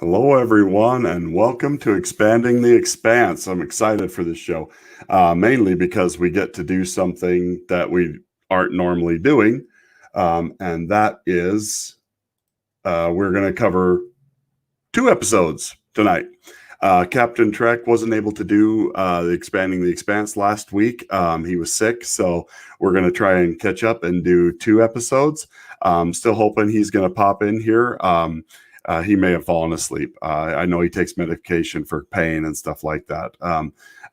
Hello, everyone, and welcome to Expanding the Expanse. I'm excited for this show, mainly because we get to do something that we aren't normally doing, and that is we're going to cover 2 episodes tonight. Captain Trek wasn't able to do the Expanding the Expanse last week. He was sick, so we're going to try and catch up and do 2 episodes. Still hoping he's going to pop in here. He may have fallen asleep. I know he takes medication for pain and stuff like that.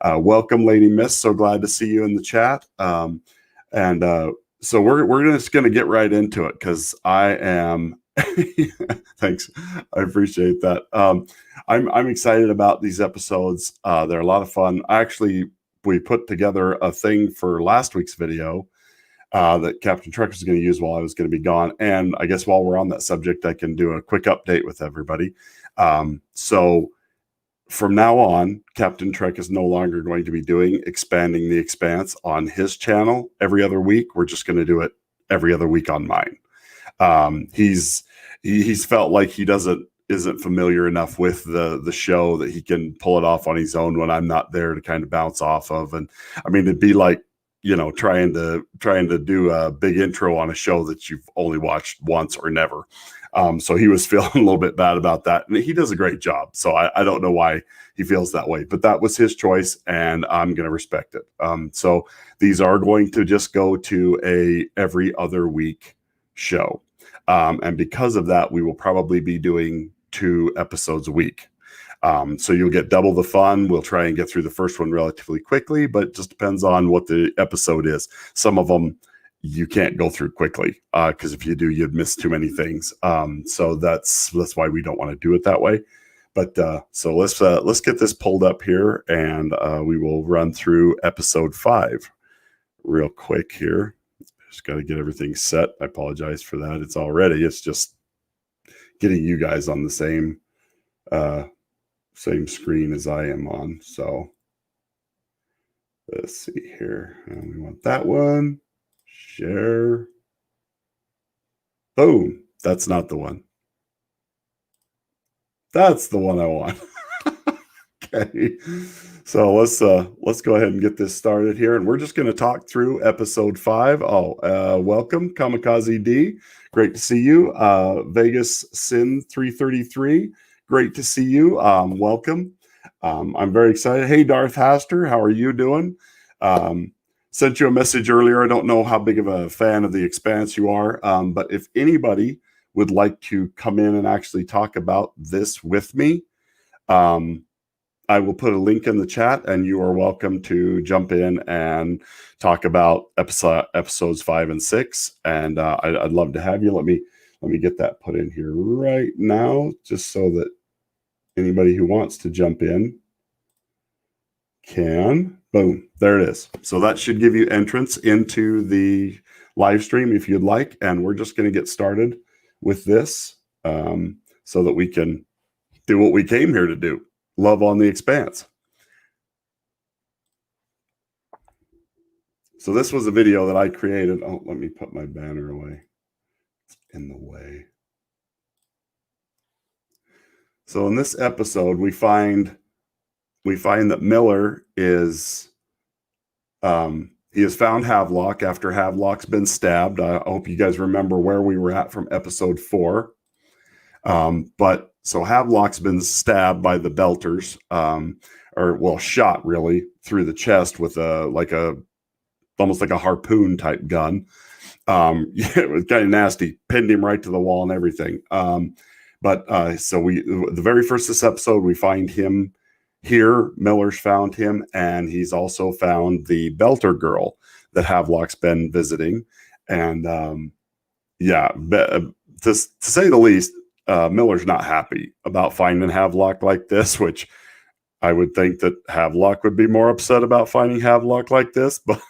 Welcome, Lady Miss. So glad to see you in the chat. So we're just going to get right into it because I am. Thanks, I appreciate that. I'm excited about these episodes. They're a lot of fun. We put together a thing for last week's video that Captain Trek was going to use while I was going to be gone. And I guess while we're on that subject, I can do a quick update with everybody. So from now on, Captain Trek is no longer going to be doing Expanding the Expanse on his channel every other week. We're just going to do it every other week on mine. He's felt like he isn't familiar enough with the show that he can pull it off on his own when I'm not there to kind of bounce off of. And I mean, it'd be like, trying to do a big intro on a show that you've only watched once or never. So he was feeling a little bit bad about that, and he does a great job. So I don't know why he feels that way, but that was his choice, and I'm going to respect it. So these are going to just go to a every other week show. And because of that, we will probably be doing 2 episodes a week. So you'll get double the fun. We'll try and get through the first one relatively quickly, but it just depends on what the episode is. Some of them you can't go through quickly because if you do, you'd miss too many things. So that's why we don't want to do it that way. But so let's get this pulled up here, and we will run through episode 5 real quick here. Just got to get everything set. I apologize for that. It's just getting you guys on the same screen as I am on. So let's see here. And we want that one. Share. Boom. That's not the one. That's the one I want. Okay. So let's go ahead and get this started here, and we're just going to talk through episode 5. Welcome, Kamikaze D. Great to see you. Vegas Sin 333. Great to see you. Welcome. I'm very excited. Hey, Darth Haster, how are you doing? Sent you a message earlier. I don't know how big of a fan of the Expanse you are, but if anybody would like to come in and actually talk about this with me, I will put a link in the chat, and you are welcome to jump in and talk about episodes 5 and 6. And I'd love to have you. Let me get that put in here right now, just so that anybody who wants to jump in can. Boom, there it is. So that should give you entrance into the live stream if you'd like. And we're just going to get started with this so that we can do what we came here to do. Love on the Expanse. So this was a video that I created. Oh, let me put my banner away. It's in the way. So in this episode, we find that Miller is he has found Havelock after Havelock's been stabbed. I hope you guys remember where we were at from episode 4. But so Havelock's been stabbed by the Belters, shot really through the chest with almost like a harpoon type gun. It was kind of nasty, pinned him right to the wall and everything. So the very first this episode, we find him here. Miller's found him, and he's also found the Belter girl that Havelock's been visiting. And to say the least, Miller's not happy about finding Havelock like this, which I would think that Havelock would be more upset about finding Havelock like this, but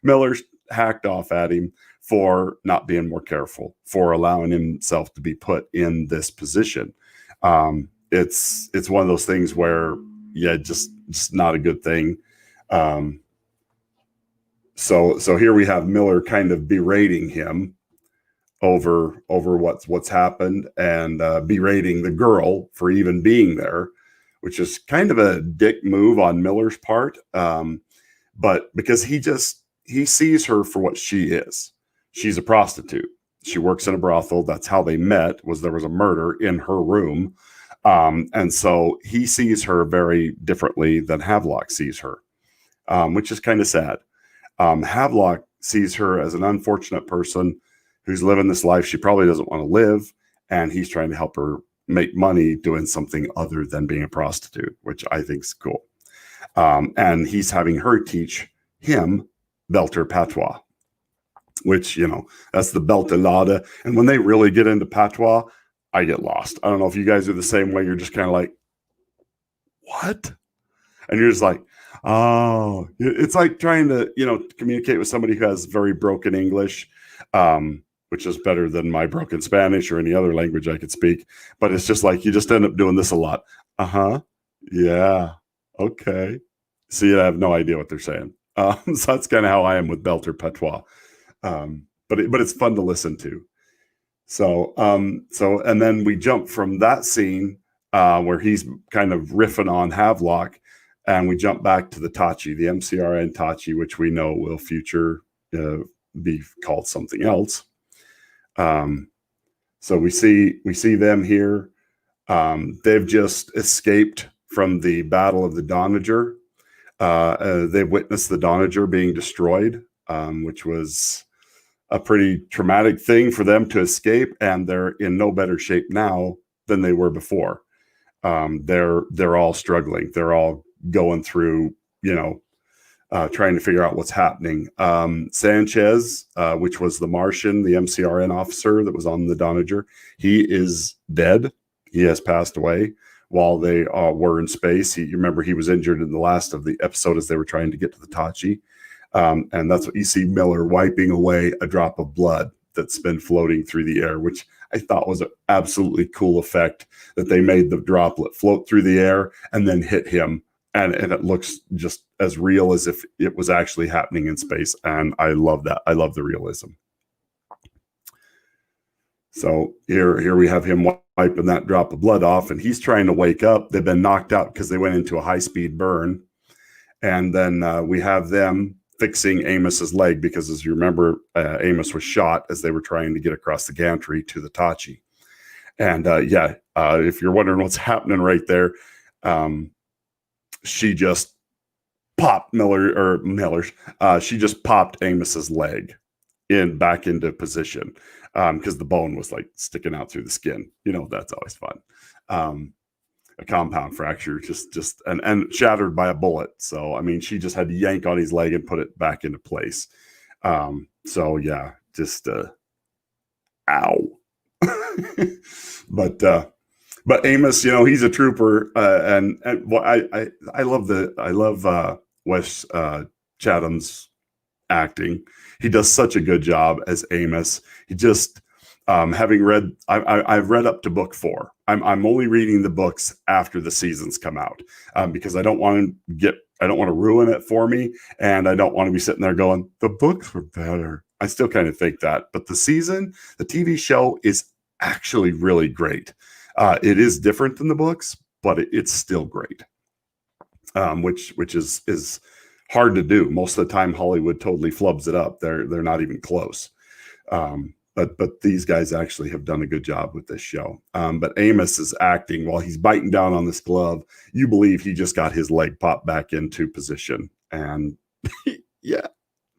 Miller's hacked off at him for not being more careful, for allowing himself to be put in this position. It's one of those things where, just not a good thing. So here we have Miller kind of berating him over what's happened, and berating the girl for even being there, which is kind of a dick move on Miller's part. But because he sees her for what she is. She's a prostitute. She works in a brothel. That's how they met. There was a murder in her room. And so he sees her very differently than Havelock sees her, which is kind of sad. Havelock sees her as an unfortunate person who's living this life she probably doesn't want to live, and he's trying to help her make money doing something other than being a prostitute, which I think is cool. And he's having her teach him Belter Patois, which, that's the Beltalada. And when they really get into Patois, I get lost. I don't know if you guys are the same way. You're just kind of like, what? And you're just like, oh, it's like trying to, communicate with somebody who has very broken English, which is better than my broken Spanish or any other language I could speak. But it's just like, you just end up doing this a lot. Uh-huh. Yeah. Okay. See, I have no idea what they're saying. So that's kind of how I am with Belter Patois. But it's fun to listen to. So and then we jump from that scene where he's kind of riffing on Havelock, and we jump back to the Tachi, the MCRN Tachi, which we know will future be called something else. So we see them here. They've just escaped from the Battle of the Donager. They've witnessed the Donager being destroyed, which was a pretty traumatic thing for them to escape, and they're in no better shape now than they were before. They're all struggling. They're all going through, trying to figure out what's happening. Sanchez, which was the Martian, the MCRN officer that was on the Donager, he is dead. He has passed away while they were in space. You remember he was injured in the last of the episode as they were trying to get to the Tachi. And that's what you see Miller wiping away a drop of blood that's been floating through the air, which I thought was an absolutely cool effect, that they made the droplet float through the air and then hit him. And it looks just as real as if it was actually happening in space. And I love that. I love the realism. So here we have him wiping that drop of blood off, and he's trying to wake up. They've been knocked out because they went into a high-speed burn. And then we have them fixing Amos's leg, because, as you remember, Amos was shot as they were trying to get across the gantry to the Tachi. And if you're wondering what's happening right there, she just popped she just popped Amos's leg back into position, because the bone was like sticking out through the skin. That's always fun. A compound fracture, just and shattered by a bullet. So I mean, she just had to yank on his leg and put it back into place. So yeah, just ow. But Amos, he's a trooper, and I love Wes Chatham's acting. He does such a good job as Amos. He just having read, I've read up to book 4. I'm only reading the books after the seasons come out, because I don't want to ruin it for me, and I don't want to be sitting there going, the books were better. I still kind of think that, but the TV show is actually really great. It is different than the books, but it's still great, which is hard to do. Most of the time, Hollywood totally flubs it up. They're not even close. But these guys actually have done a good job with this show. But Amos is acting while he's biting down on this glove. You believe he just got his leg popped back into position, and yeah,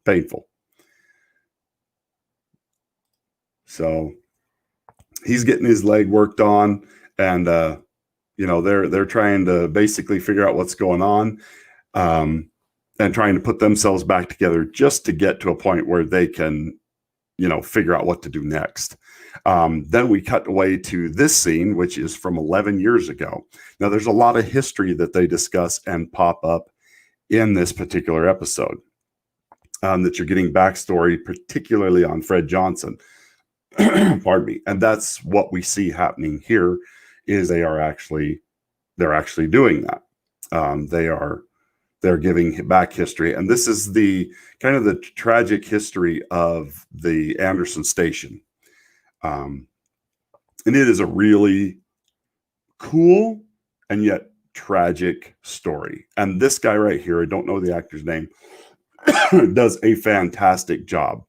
painful. So he's getting his leg worked on, and they're trying to basically figure out what's going on, and trying to put themselves back together just to get to a point where they can figure out what to do next. Then we cut away to this scene, which is from 11 years ago. Now, there's a lot of history that they discuss and pop up in this particular episode, that you're getting backstory, particularly on Fred Johnson. Pardon me. And that's what we see happening here, is they're actually doing that. They're giving back history. And this is the kind of the tragic history of the Anderson station. Um, and it is a really cool and yet tragic story. And this guy right here, I don't know the actor's name, does a fantastic job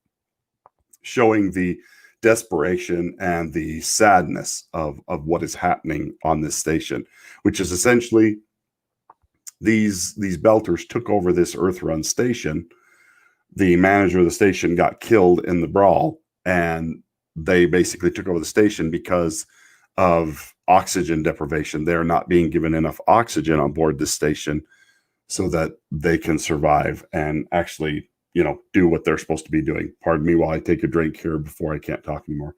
showing the desperation and the sadness of what is happening on this station, which is essentially these belters took over this Earth Run station. The manager of the station got killed in the brawl, and they basically took over the station because of oxygen deprivation. They're not being given enough oxygen on board this station so that they can survive and actually, do what they're supposed to be doing. Pardon me while I take a drink here before I can't talk anymore.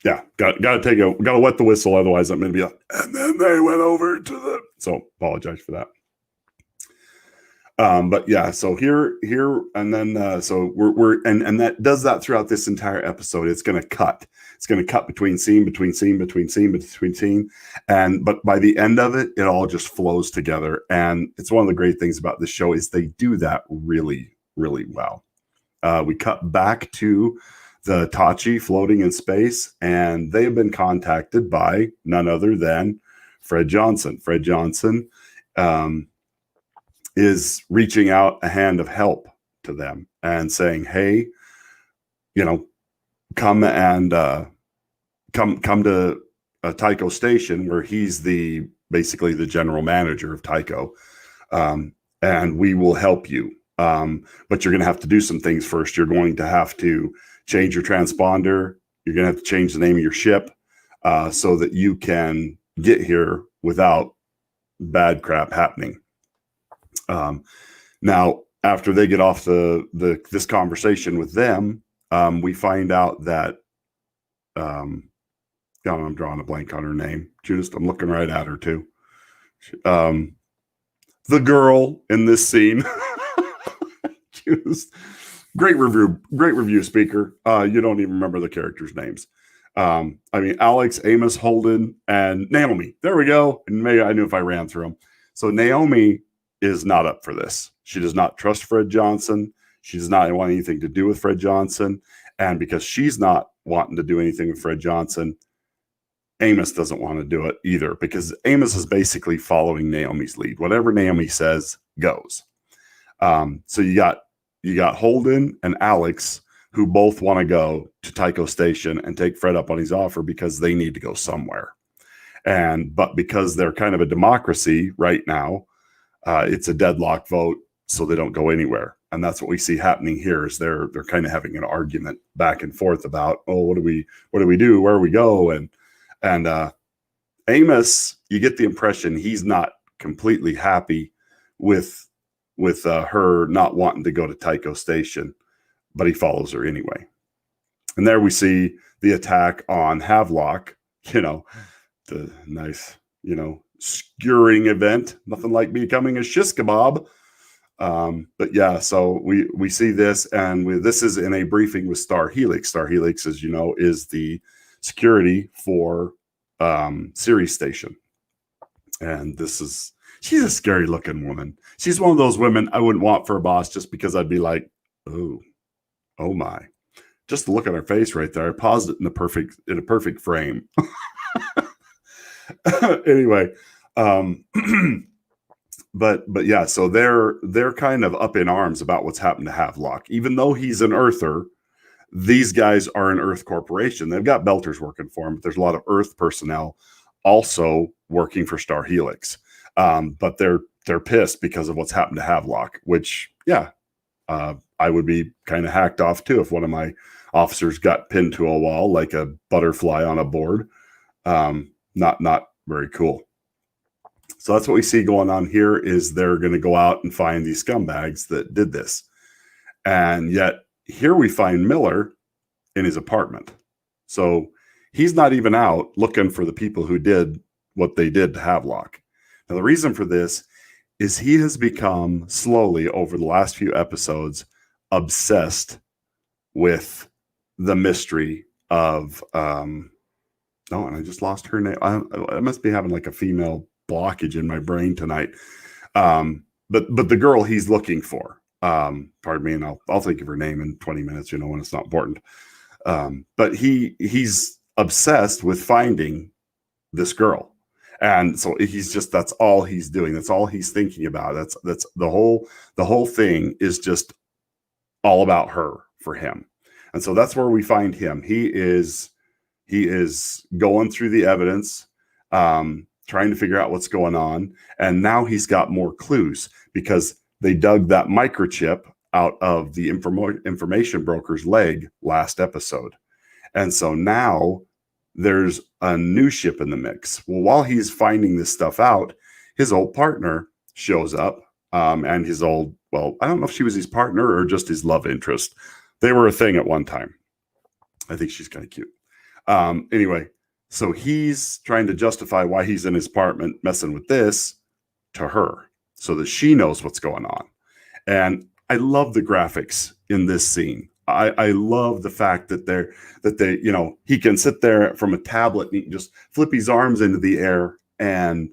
Yeah, got to wet the whistle, otherwise I'm going to be like, and then they went over to the. So apologize for that. But yeah, so here, and then so we're and that does that throughout this entire episode. It's going to cut. It's going to cut between scene, and but by the end of it, it all just flows together. And it's one of the great things about this show is they do that really, really well. We cut back to the Tachi floating in space, and they have been contacted by none other than Fred Johnson. Fred Johnson. Is reaching out a hand of help to them and saying, hey, come and come to Tycho Station, where he's basically the general manager of Tycho, and we will help you. But you're going to have to do some things first. You're going to have to change your transponder. You're going to have to change the name of your ship so that you can get here without bad crap happening. Now, after they get off this conversation with them, we find out that I'm drawing a blank on her name. Just I'm looking right at her too. The girl in this scene, just great review speaker. You don't even remember the characters' names. Alex, Amos, Holden, and Naomi. There we go. And maybe I knew if I ran through them. So Naomi is not up for this. She does not trust Fred Johnson. She does not want anything to do with Fred Johnson. And because she's not wanting to do anything with Fred Johnson, Amos doesn't want to do it either, because Amos is basically following Naomi's lead. Whatever Naomi says goes. So you got Holden and Alex, who both want to go to Tycho Station and take Fred up on his offer because they need to go somewhere. But because they're kind of a democracy right now, it's a deadlock vote, so they don't go anywhere. And that's what we see happening here is they're kind of having an argument back and forth about, what do we do? Where do we go? And Amos, you get the impression he's not completely happy with her not wanting to go to Tycho Station, but he follows her anyway. And there we see the attack on Havelock, the nice, skewering event. Nothing like becoming a shish kebab. But yeah, so we see this, and this is in a briefing with Star Helix. Star Helix, as you know, is the security for Ceres Station. And she's a scary looking woman. She's one of those women I wouldn't want for a boss, just because I'd be like, oh my. Just look at her face right there. I paused it in a perfect frame. Anyway, but yeah, so they're kind of up in arms about what's happened to Havelock. Even though he's an Earther, these guys are an Earth corporation. They've got Belters working for them, but there's a lot of Earth personnel also working for Star Helix. But they're pissed because of what's happened to Havelock, which, yeah, I would be kind of hacked off too if one of my officers got pinned to a wall like a butterfly on a board. Not very cool. So that's what we see going on here is they're going to go out and find these scumbags that did this. And yet here we find Miller in his apartment. So he's not even out looking for the people who did what they did to Havelock. Now, the reason for this is he has become slowly over the last few episodes obsessed with the mystery of, and I just lost her name. I must be having like a female blockage in my brain tonight. But the girl he's looking for, Pardon me, and I'll think of her name in 20 minutes, when it's not important. But he's obsessed with finding this girl. And so that's all he's doing. That's all he's thinking about. That's the whole thing is just all about her for him. And so that's where we find him. He is going through the evidence, trying to figure out what's going on. And now he's got more clues because they dug that microchip out of the information broker's leg last episode. And so now there's a new ship in the mix. Well, while he's finding this stuff out, his old partner shows up, and his old, well, I don't know if she was his partner or just his love interest. They were a thing at one time. I think she's kind of cute. Anyway, so he's trying to justify why he's in his apartment messing with this to her so that she knows what's going on. And I love the graphics in this scene. I love the fact that he can sit there from a tablet and he can just flip his arms into the air and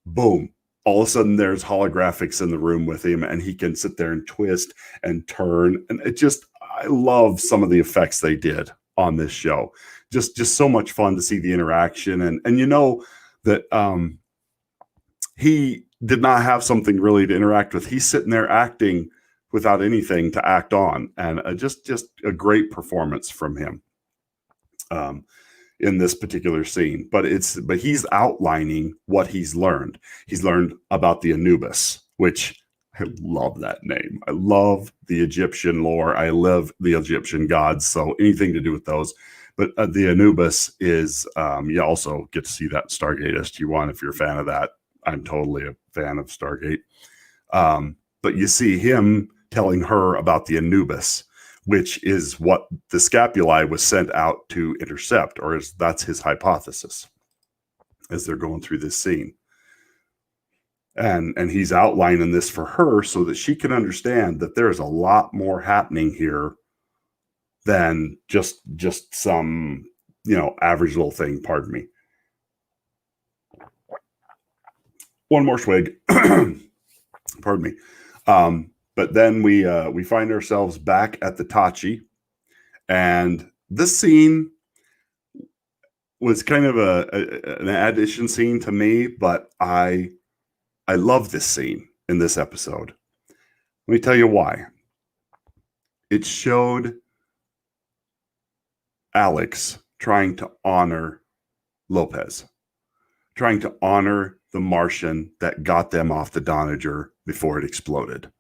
boom, all of a sudden there's holographics in the room with him and he can sit there and twist and turn. And I love some of the effects they did on this show. Just so much fun to see the interaction. And that he did not have something really to interact with. He's sitting there acting without anything to act on, and just a great performance from him in this particular scene. But he's outlining what he's learned. He's learned about the Anubis, which I love that name. I love the Egyptian lore. I love the Egyptian gods. So anything to do with those. But the Anubis is, you also get to see that in Stargate SG-1 if you're a fan of that. I'm totally a fan of Stargate. But you see him telling her about the Anubis, which is what the scapulae was sent out to intercept, or that's his hypothesis as they're going through this scene. And he's outlining this for her so that she can understand that there's a lot more happening here than just some, average little thing. Pardon me. One more swig. Pardon me. But then we find ourselves back at the Tachi, and this scene was kind of an addition scene to me, but I love this scene in this episode. Let me tell you why. It showed Alex trying to honor Lopez, trying to honor the Martian that got them off the Doniger before it exploded.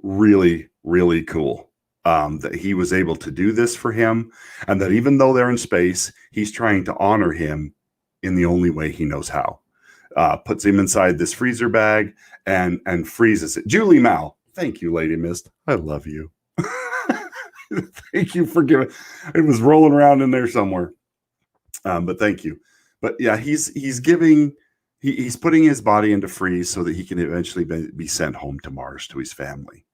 Really, really cool that he was able to do this for him, and that even though they're in space, he's trying to honor him in the only way he knows how. Puts him inside this freezer bag and freezes it. Julie Mao, thank you, Lady Mist. I love you. Thank you for giving. It was rolling around in there somewhere, but thank you. But yeah, he's putting his body into freeze so that he can eventually be sent home to Mars to his family,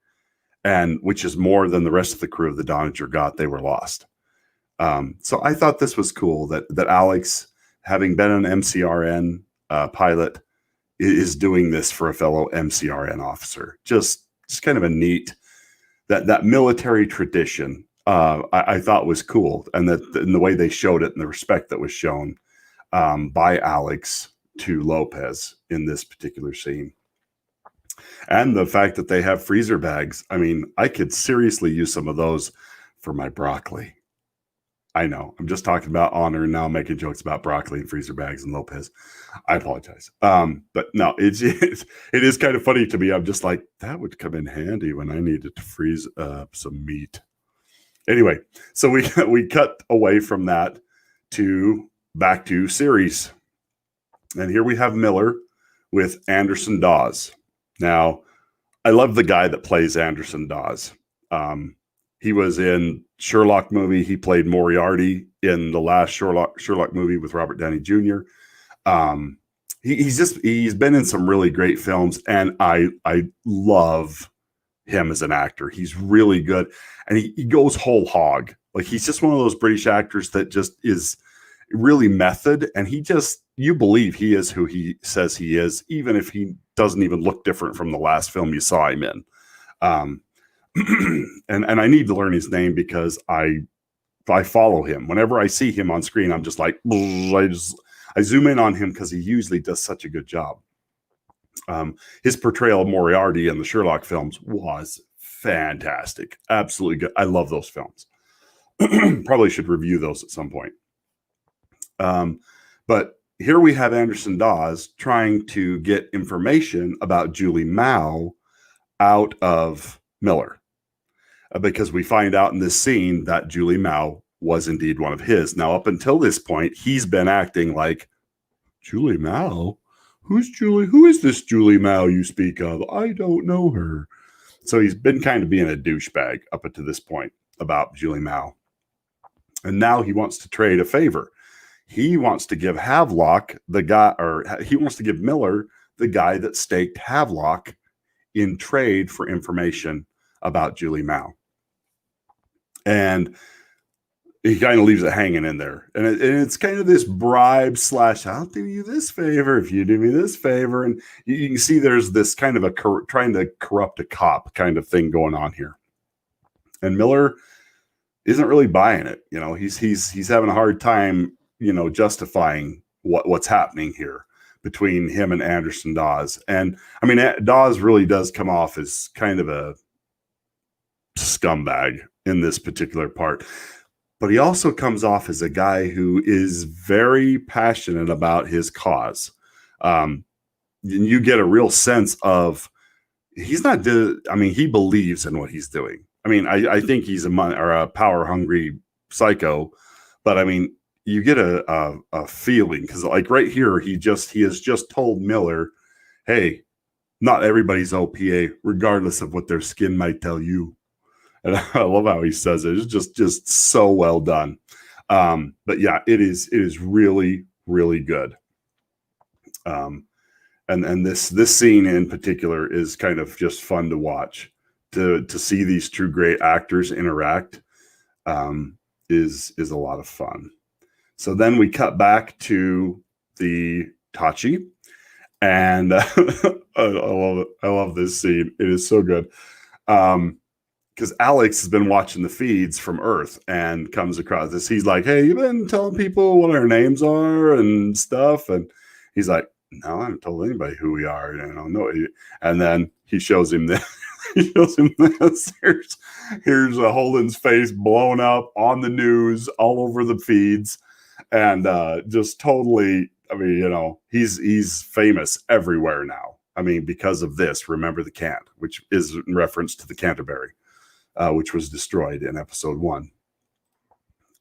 and which is more than the rest of the crew of the Doniger got. They were lost. So I thought this was cool that Alex, having been an MCRN pilot, is doing this for a fellow MCRN officer. Just kind of a neat that military tradition. I thought was cool, and that in the way they showed it and the respect that was shown by Alex to Lopez in this particular scene. And the fact that they have freezer bags. I mean, I could seriously use some of those for my broccoli. I know I'm just talking about honor and now I'm making jokes about broccoli and freezer bags and Lopez. I apologize. But no, it is kind of funny to me. I'm just like, that would come in handy when I needed to freeze some meat. Anyway, so we cut away from that back to series. And here we have Miller with Anderson Dawes. Now, I love the guy that plays Anderson Dawes. He was in Sherlock movie. He played Moriarty in the last Sherlock movie with Robert Downey Jr. He's been in some really great films, and I love him as an actor. He's really good, and he goes whole hog. Like, he's just one of those British actors that just is really method, and you believe he is who he says he is, even if he doesn't even look different from the last film you saw him in. Um, and I need to learn his name because I follow him. Whenever I see him on screen, I'm just like, I zoom in on him because he usually does such a good job. His portrayal of Moriarty in the Sherlock films was fantastic. Absolutely good. I love those films. Probably should review those at some point. But here we have Anderson Dawes trying to get information about Julie Mao out of Miller. Because we find out in this scene that Julie Mao was indeed one of his. Now, up until this point, he's been acting like, Julie Mao? Who's Julie? Who is this Julie Mao you speak of? I don't know her. So he's been kind of being a douchebag up until this point about Julie Mao. And now he wants to trade a favor. He wants to give Havelock the guy, or he wants to give Miller the guy that staked Havelock in trade for information about Julie Mao. And he kind of leaves it hanging in there. And it's kind of this bribe / I'll do you this favor if you do me this favor. And you can see there's this kind of trying to corrupt a cop kind of thing going on here. And Miller isn't really buying it. You know, he's having a hard time, you know, justifying what's happening here between him and Anderson Dawes. And I mean, Dawes really does come off as kind of a scumbag in this particular part. But he also comes off as a guy who is very passionate about his cause. You get a real sense of he's not. I mean, he believes in what he's doing. I mean, I think he's a power hungry psycho, but I mean, you get a feeling because, like right here, he has just told Miller, "Hey, not everybody's OPA, regardless of what their skin might tell you." And I love how he says it. It's just so well done. But yeah, it is really, really good. And this scene in particular is kind of just fun to watch. To see these two great actors interact is a lot of fun. So then we cut back to the Tachi, and I love it. I love this scene. It is so good. Because Alex has been watching the feeds from Earth and comes across this. He's like, "Hey, you been telling people what our names are and stuff?" And he's like, "No, I haven't told anybody who we are." No. And then he shows him this. He shows him this. Here's Holden's face blown up on the news all over the feeds, and just totally. I mean, you know, he's famous everywhere now. I mean, because of this. Remember the Cant, which is in reference to the Canterbury. Which was destroyed in episode 1.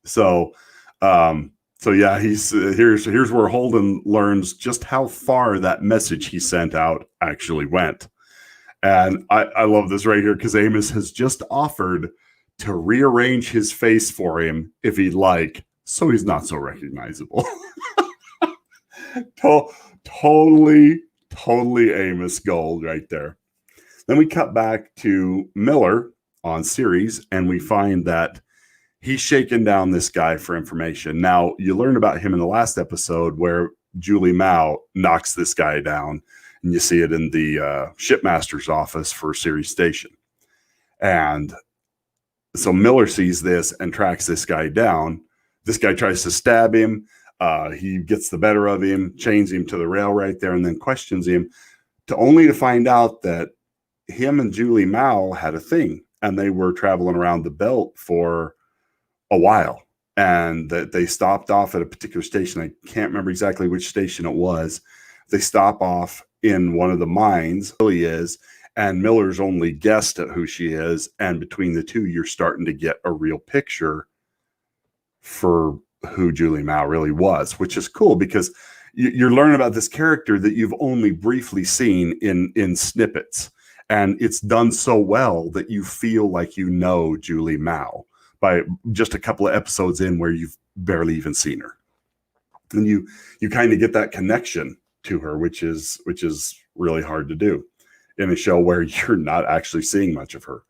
So yeah, here's where Holden learns just how far that message he sent out actually went. And I love this right here because Amos has just offered to rearrange his face for him if he'd like, so he's not so recognizable. Totally Amos gold right there. Then we cut back to Miller on series, and we find that he's shaking down this guy for information. Now, you learn about him in the last episode where Julie Mao knocks this guy down, and you see it in the shipmaster's office for Ceres Station. And so Miller sees this and tracks this guy down. This guy tries to stab him. He gets the better of him, chains him to the rail right there, and then questions him only to find out that him and Julie Mao had a thing. And they were traveling around the belt for a while. And that they stopped off at a particular station. I can't remember exactly which station it was. They stop off in one of the mines. Really is. And Miller's only guessed at who she is. And between the two, you're starting to get a real picture for who Julie Mao really was, which is cool because you're learning about this character that you've only briefly seen in snippets. And it's done so well that you feel like you know Julie Mao by just a couple of episodes in where you've barely even seen her. And you kind of get that connection to her, which is really hard to do in a show where you're not actually seeing much of her.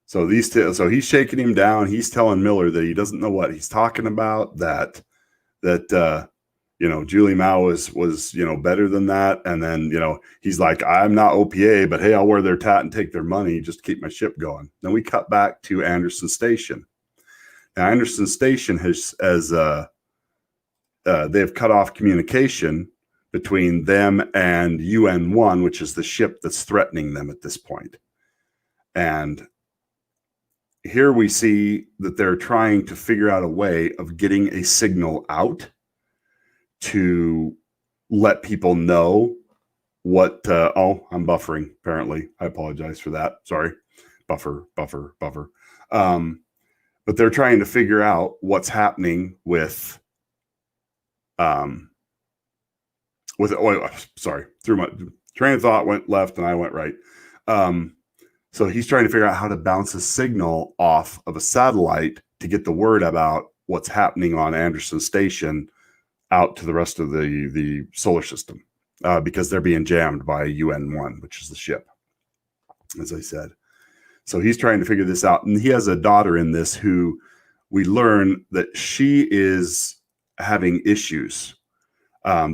So he's shaking him down. He's telling Miller that he doesn't know what he's talking about, that Julie Mao was better than that. And then, he's like, I'm not OPA, but hey, I'll wear their tat and take their money just to keep my ship going. Then we cut back to Anderson Station. Now, Anderson Station they've cut off communication between them and UN-1, which is the ship that's threatening them at this point. And here we see that they're trying to figure out a way of getting a signal out to let people know what, I'm buffering, apparently. I apologize for that. Sorry. Buffer. But they're trying to figure out what's happening with sorry, through my train of thought went left and I went right. So he's trying to figure out how to bounce a signal off of a satellite to get the word about what's happening on Anderson Station out to the rest of the solar system, because they're being jammed by UN-1, which is the ship, as I said. So he's trying to figure this out. And he has a daughter in this who we learn that she is having issues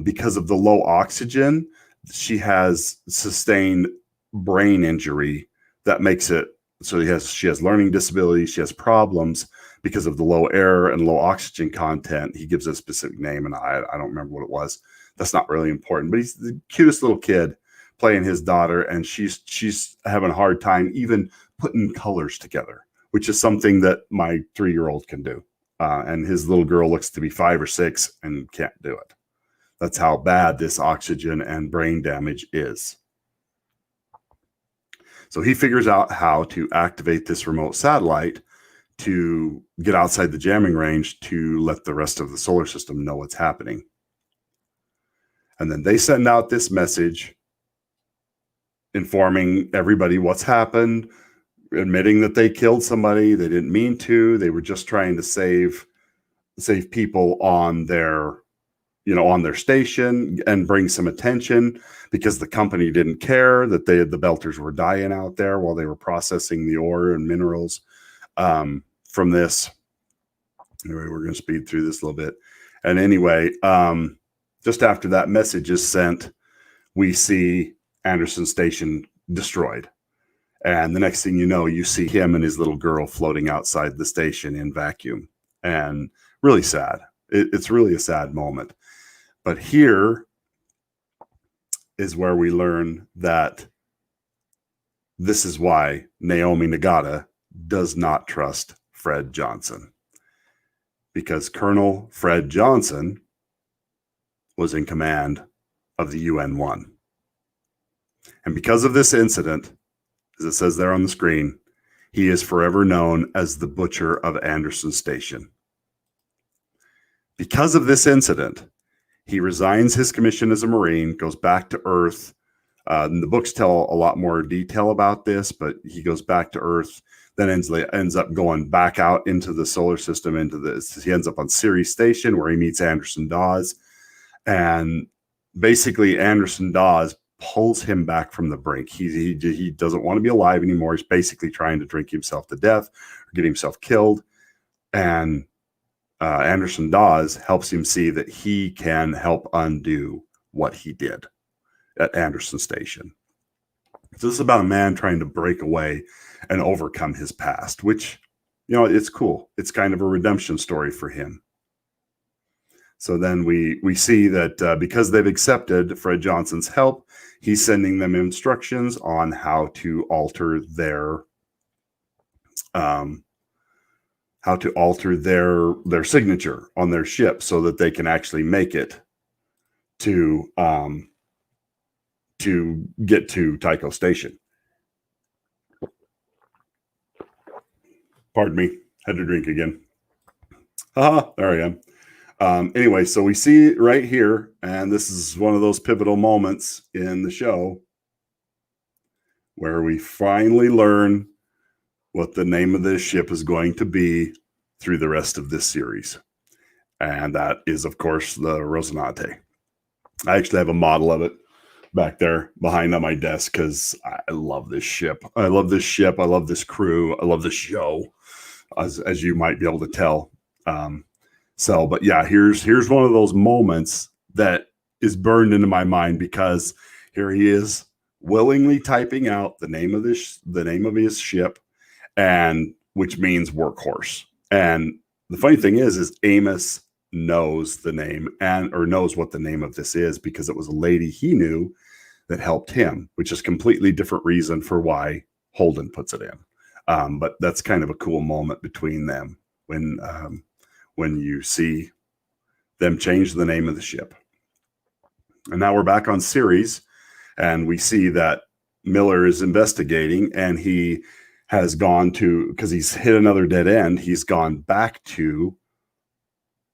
because of the low oxygen. She has sustained brain injury that makes it so she has learning disabilities. She has problems because of the low air and low oxygen content. He gives a specific name, and I don't remember what it was. That's not really important, but he's the cutest little kid playing his daughter, and she's having a hard time even putting colors together, which is something that my 3-year-old can do. And his little girl looks to be 5 or 6 and can't do it. That's how bad this oxygen and brain damage is. So he figures out how to activate this remote satellite to get outside the jamming range to let the rest of the solar system know what's happening. And then they send out this message informing everybody what's happened, admitting that they killed somebody. They didn't mean to. They were just trying to save people on their station and bring some attention, because the company didn't care that the belters were dying out there while they were processing the ore and minerals from this. Anyway, we're going to speed through this a little bit. And anyway, just after that message is sent, we see Anderson Station destroyed. And the next thing you know, you see him and his little girl floating outside the station in vacuum. And really sad. It's really a sad moment. But here is where we learn that this is why Naomi Nagata does not trust Fred Johnson. Because Colonel Fred Johnson was in command of the UN-1. And because of this incident, as it says there on the screen, he is forever known as the Butcher of Anderson Station. Because of this incident, he resigns his commission as a Marine, goes back to Earth. And the books tell a lot more detail about this, but he goes back to Earth, then ends up going back out into the solar system. He ends up on Ceres Station, where he meets Anderson Dawes. And basically, Anderson Dawes pulls him back from the brink. He doesn't want to be alive anymore. He's basically trying to drink himself to death or get himself killed. And Anderson Dawes helps him see that he can help undo what he did at Anderson Station. So this is about a man trying to break away and overcome his past, which, it's cool. It's kind of a redemption story for him. So then we see that because they've accepted Fred Johnson's help, he's sending them instructions on how to alter their signature on their ship so that they can actually make it to get to Tycho Station. Pardon me, had to drink again. There I am. Anyway, so we see right here, and this is one of those pivotal moments in the show where we finally learn what the name of this ship is going to be through the rest of this series. And that is, of course, the Rosinante. I actually have a model of it back there behind on my desk because I love this ship. I love this ship. I love this crew. I love this show, as you might be able to tell. But yeah, here's one of those moments that is burned into my mind, because here he is willingly typing out the name of his ship, and which means workhorse. And the funny thing is Amos knows the name or knows what the name of this is, because it was a lady he knew that helped him, which is completely different reason for why Holden puts it in. But that's kind of a cool moment between them when you see them change the name of the ship. And now we're back on Ceres, and we see that Miller is investigating, and he has gone to, because he's hit another dead end, he's gone back to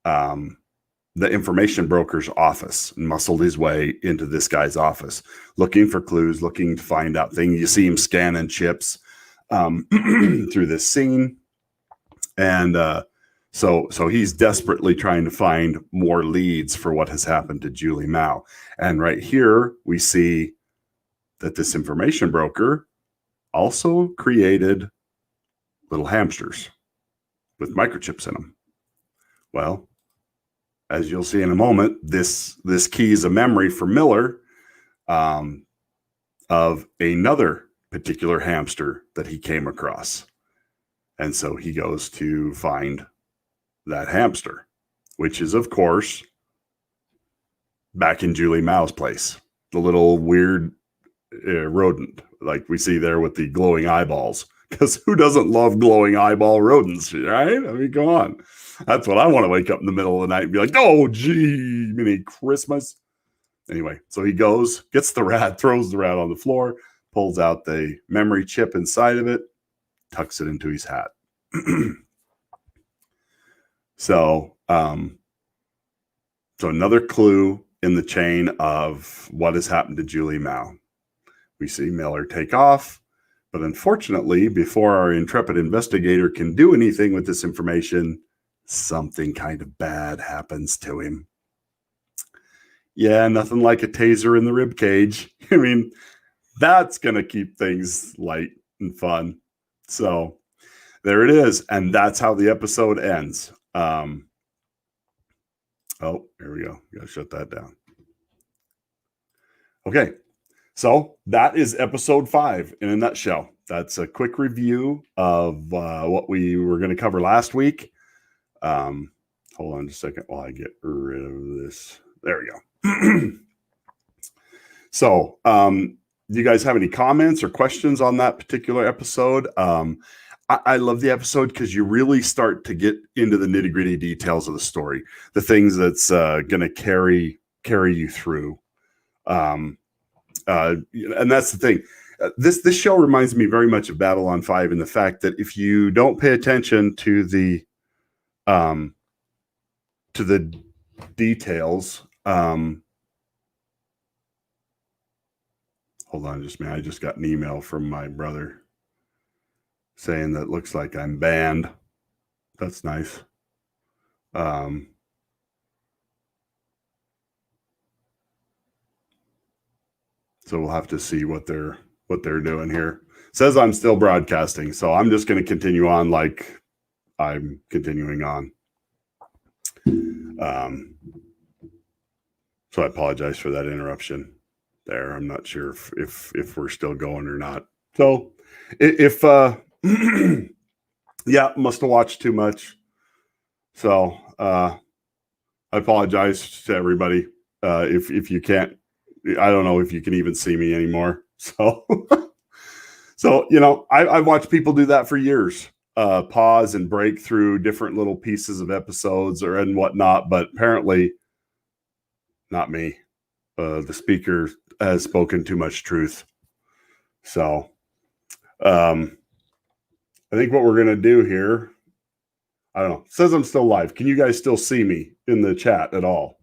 the information broker's office and muscled his way into this guy's office, looking for clues, looking to find out things. You see him scanning chips through this scene. And so he's desperately trying to find more leads for what has happened to Julie Mao. And right here, we see that this information broker also created little hamsters with microchips in them. Well, as you'll see in a moment, this keys a memory for Miller of another particular hamster that he came across. And so he goes to find that hamster, which is, of course, back in Julie Mao's place, the little weird rodent like we see there with the glowing eyeballs. Because who doesn't love glowing eyeball rodents, right? I mean, come on. That's what I want to wake up in the middle of the night and be like, oh, gee, mini Christmas. Anyway, so he goes, gets the rat, throws the rat on the floor, pulls out the memory chip inside of it, tucks it into his hat. So another clue in the chain of what has happened to Julie Mao. We see Miller take off, but unfortunately, before our intrepid investigator can do anything with this information, something kind of bad happens to him. Yeah, nothing like a taser in the rib cage. I mean, that's going to keep things light and fun. So there it is. And that's how the episode ends. Oh, here we go. Got to shut that down. Okay. So that is episode 5 in a nutshell. That's a quick review of what we were going to cover last week. Hold on just a second while I get rid of this. There we go. So, do you guys have any comments or questions on that particular episode? I love the episode because you really start to get into the nitty-gritty details of the story, the things that's going to carry you through. And that's the thing. This show reminds me very much of Babylon 5 in the fact that if you don't pay attention to the details, hold on just a minute. I just got an email from my brother saying that looks like I'm banned. That's nice. So we'll have to see what they're doing here. It says I'm still broadcasting, so I'm just going to continue on like I'm continuing on. So I apologize for that interruption there. I'm not sure if we're still going or not. So if yeah, must have watched too much. So I apologize to everybody. If you can't, I don't know if you can even see me anymore. So, you know, I've watched people do that for years, pause and break through different little pieces of episodes and whatnot. But apparently not me. The speaker has spoken too much truth. So, I think what we're going to do here, I don't know. It says I'm still live. Can you guys still see me in the chat at all?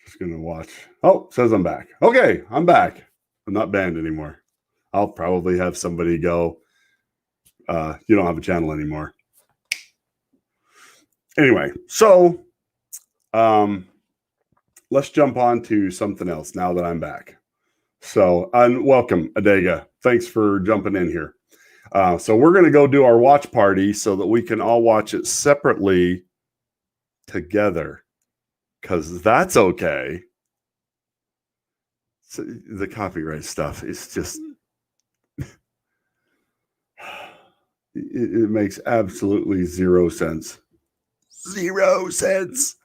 Just going to watch. Oh, it says I'm back. Okay, I'm back. I'm not banned anymore. I'll probably have somebody go, you don't have a channel anymore. Anyway, so let's jump on to something else now that I'm back. So, and welcome, Adega. Thanks for jumping in here. So we're going to go do our watch party so that we can all watch it separately together. because that's okay. So the copyright stuff is just it makes absolutely 0 sense. 0 sense.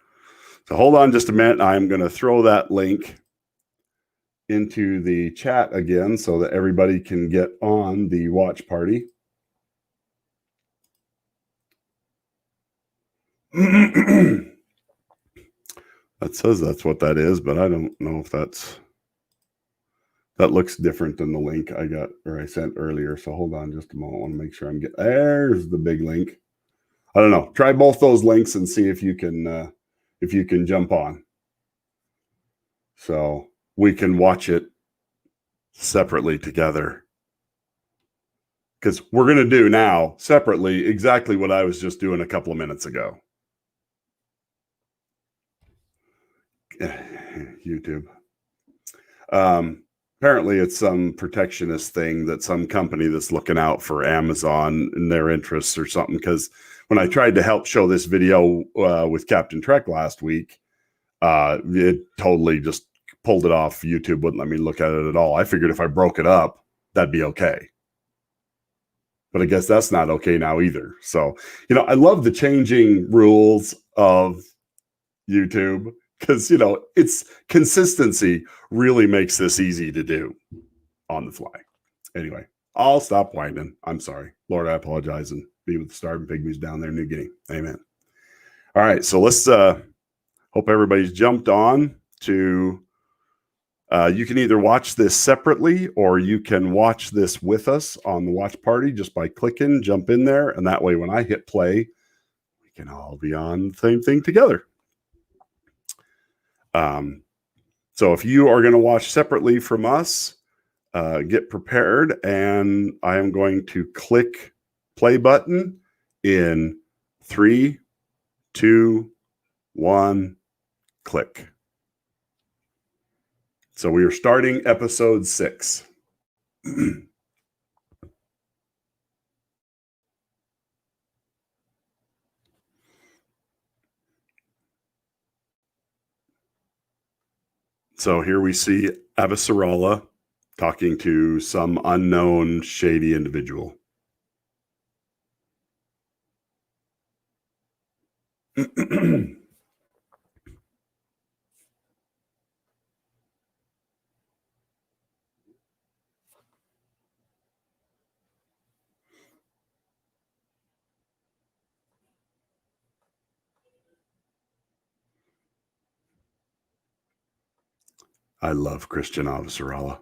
So hold on just a minute. I'm going to throw that link into the chat again so that everybody can get on the watch party. That says that's what that is, but I don't know if that looks different than the link I got or I sent earlier. So hold on just a moment. I want to make sure I'm getting there's the big link. I don't know. Try both those links and see if you can jump on. So we can watch it separately together. Because we're going to do now separately exactly what I was just doing a couple of minutes ago. YouTube. Apparently it's some protectionist thing that some company that's looking out for Amazon and their interests or something. Because when I tried to help show this video with Captain Trek last week, it totally just pulled it off. YouTube wouldn't let me look at it at all. I figured if I broke it up, that'd be okay. But I guess that's not okay now either. So, I love the changing rules of YouTube because, it's consistency really makes this easy to do on the fly. Anyway, I'll stop whining. I'm sorry. Lord, I apologize and be with the starving pygmies down there in New Guinea. Amen. All right. So let's hope everybody's jumped on to you can either watch this separately or you can watch this with us on the watch party just by clicking, jump in there. And that way, when I hit play, we can all be on the same thing together. So if you are going to watch separately from us, get prepared. And I am going to click play button in 3, 2, 1, click. So we are starting episode 6. So here we see Avasarala talking to some unknown shady individual. I love Christian Avasarala.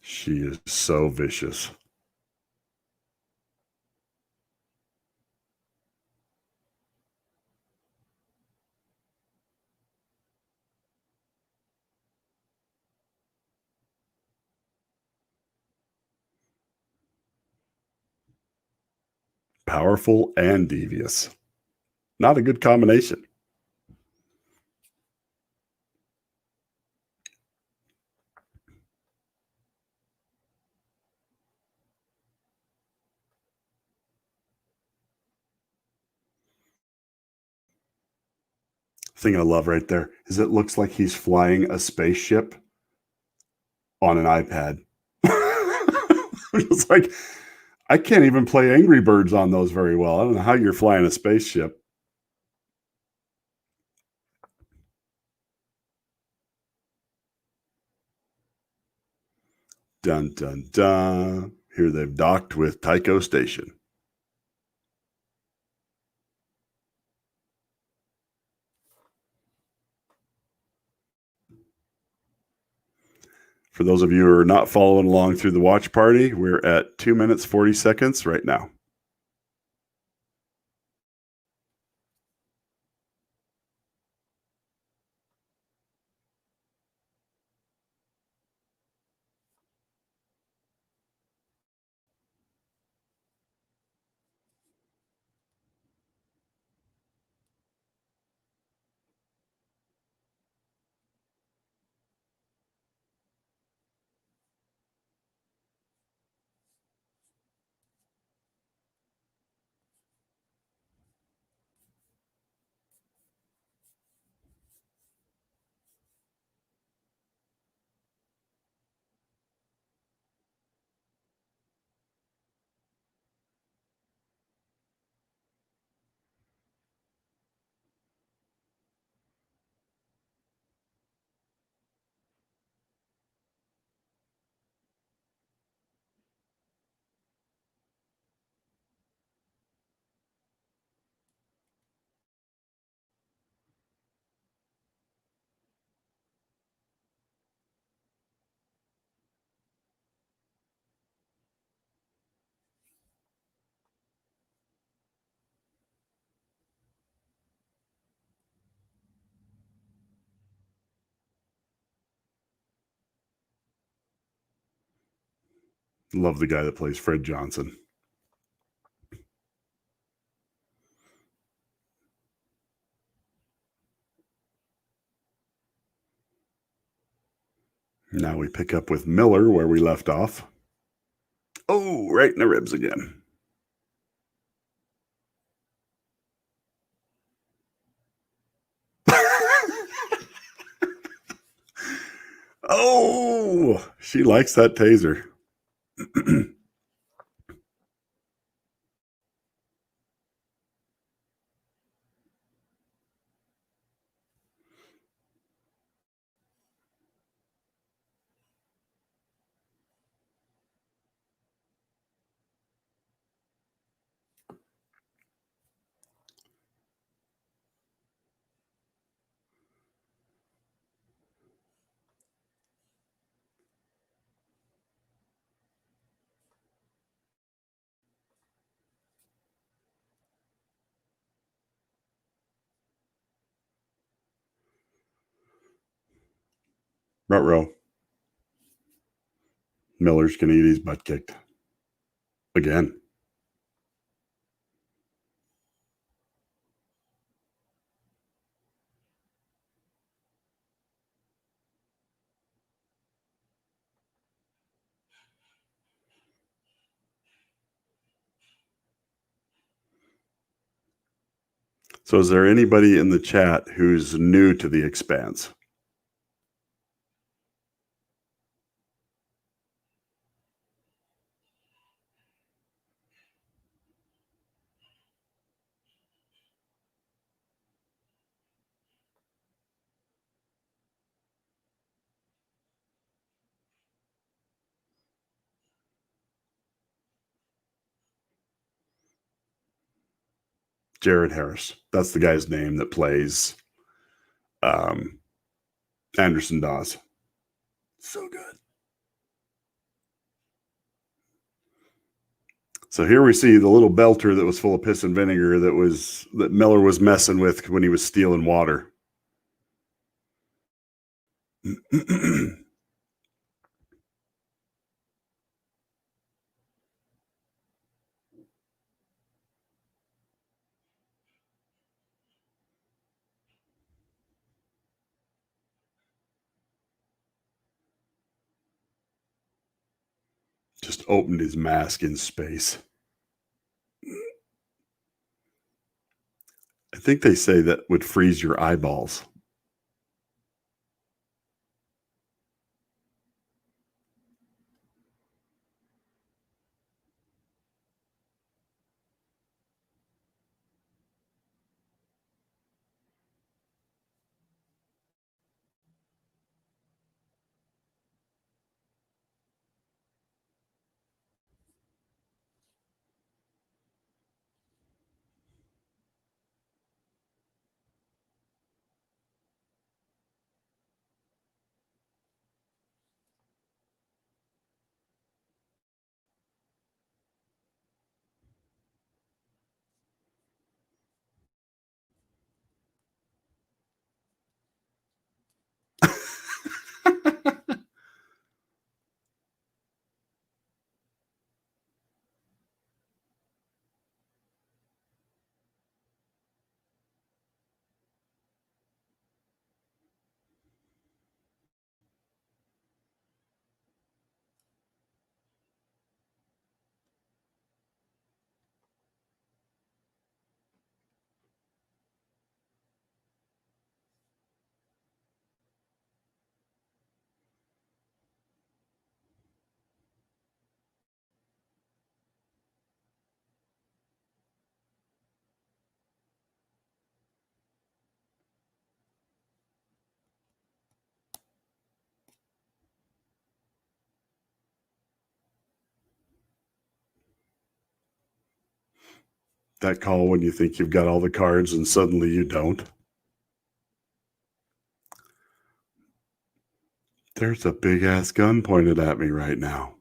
She is so vicious. Powerful and devious. Not a good combination. Thing I love right there is it looks like he's flying a spaceship on an iPad. It's like, I can't even play Angry Birds on those very well. I don't know how you're flying a spaceship. Dun, dun, dun. Here they've docked with Tycho Station. For those of you who are not following along through the watch party, we're at 2 minutes, 40 seconds right now. Love the guy that plays Fred Johnson. Now we pick up with Miller where we left off. Oh, right in the ribs again. Oh, she likes that taser. Ruh-roh. Miller's gonna eat his butt kicked again. So, is there anybody in the chat who's new to the Expanse? Jared Harris. That's the guy's name that plays um, Anderson Dawes. So good. So here we see the little belter that was full of piss and vinegar that Miller was messing with when he was stealing water. Just opened his mask in space. I think they say that would freeze your eyeballs. That call when you think you've got all the cards and suddenly you don't. There's a big ass gun pointed at me right now.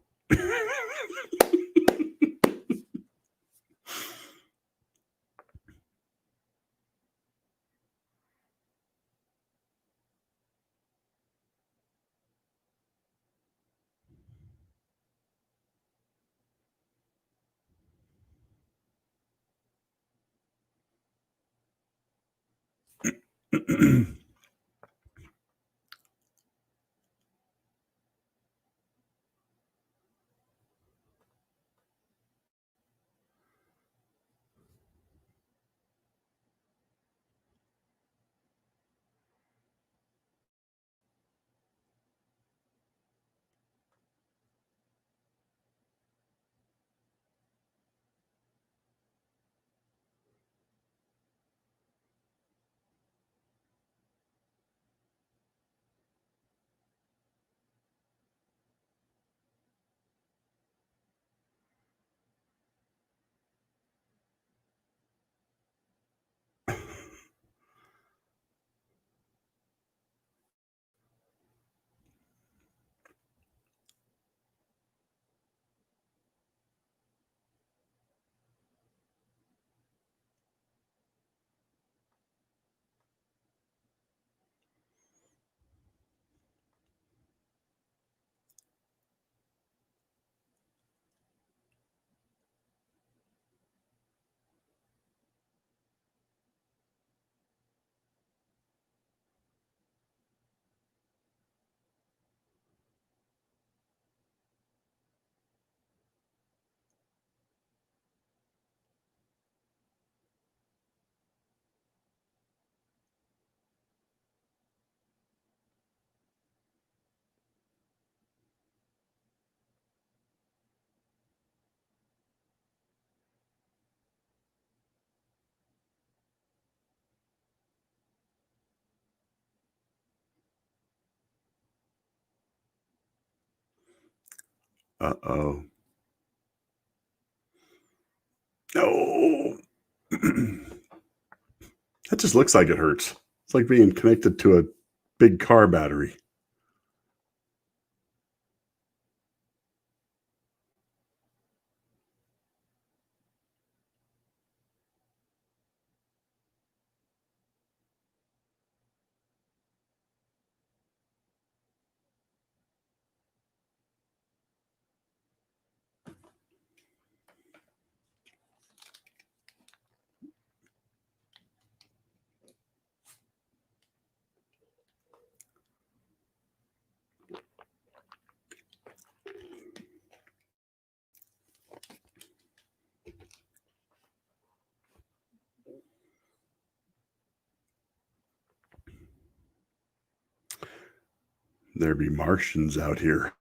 Uh-oh. No. That just looks like it hurts. It's like being connected to a big car battery. There be Martians out here.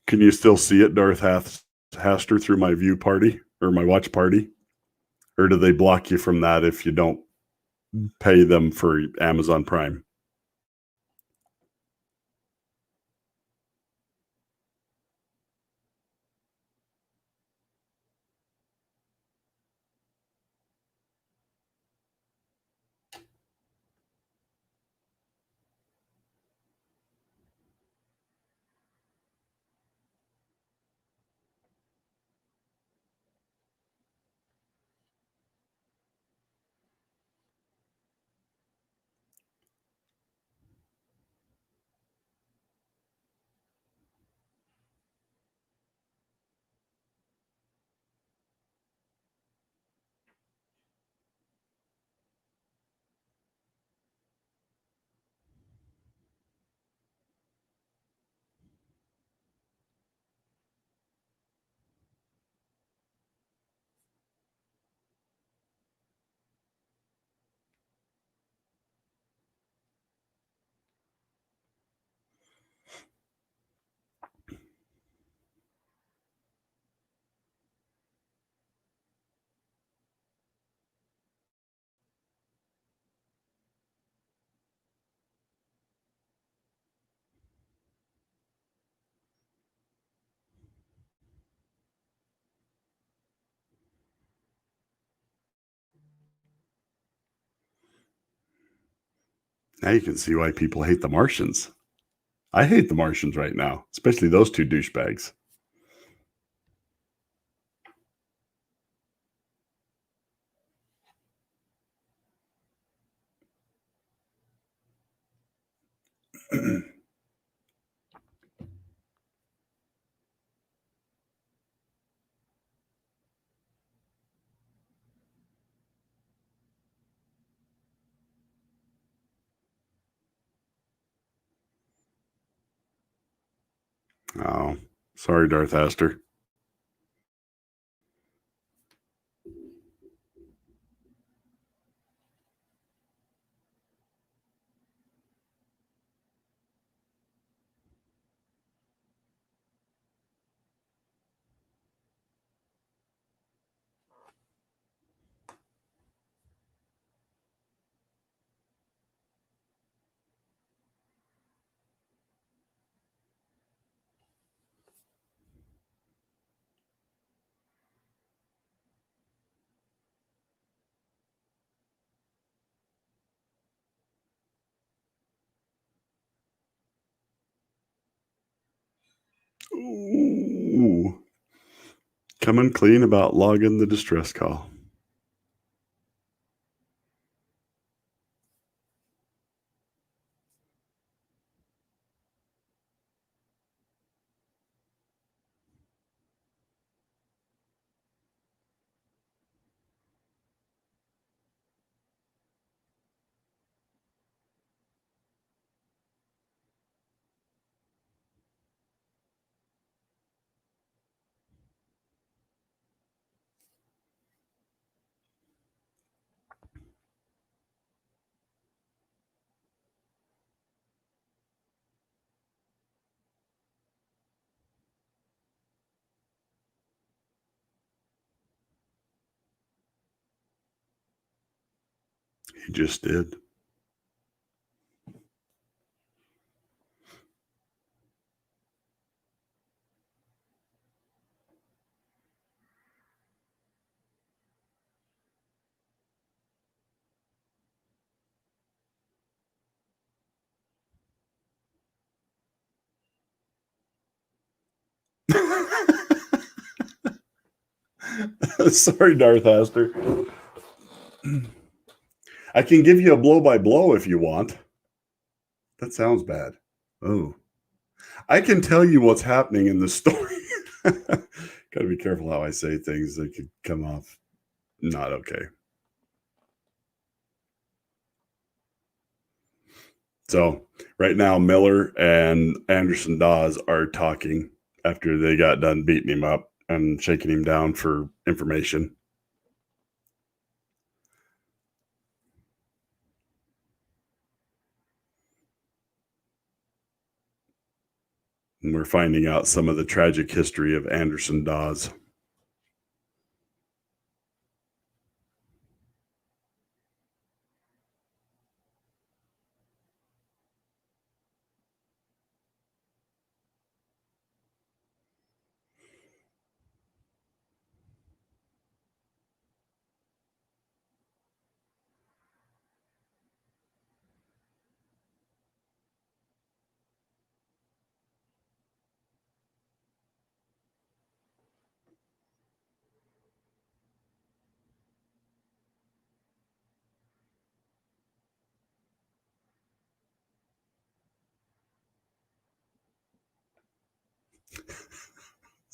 Can you still see it, Darth Haster, through my view party or my watch party? Or do they block you from that if you don't pay them for Amazon Prime? Now you can see why people hate the Martians. I hate the Martians right now, especially those two douchebags. Oh, sorry, Darth Aster. Ooh, coming clean about logging the distress call. He just did. Sorry, Darth Aster. I can give you a blow by blow if you want. That sounds bad. Oh, I can tell you what's happening in the story. Got to be careful how I say things that could come off not okay. So, right now, Miller and Anderson Dawes are talking after they got done beating him up and shaking him down for information. And we're finding out some of the tragic history of Anderson Dawes.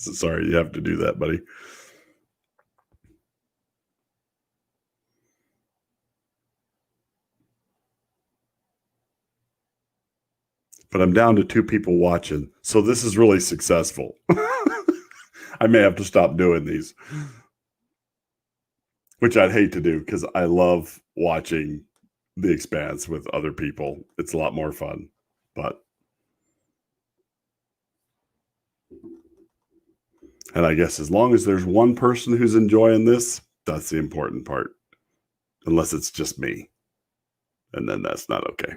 So sorry you have to do that, buddy. But I'm down to 2 people watching. So this is really successful. I may have to stop doing these, which I'd hate to do because I love watching The Expanse with other people. It's a lot more fun. But, and I guess as long as there's one person who's enjoying this, that's the important part. Unless it's just me. And then that's not okay.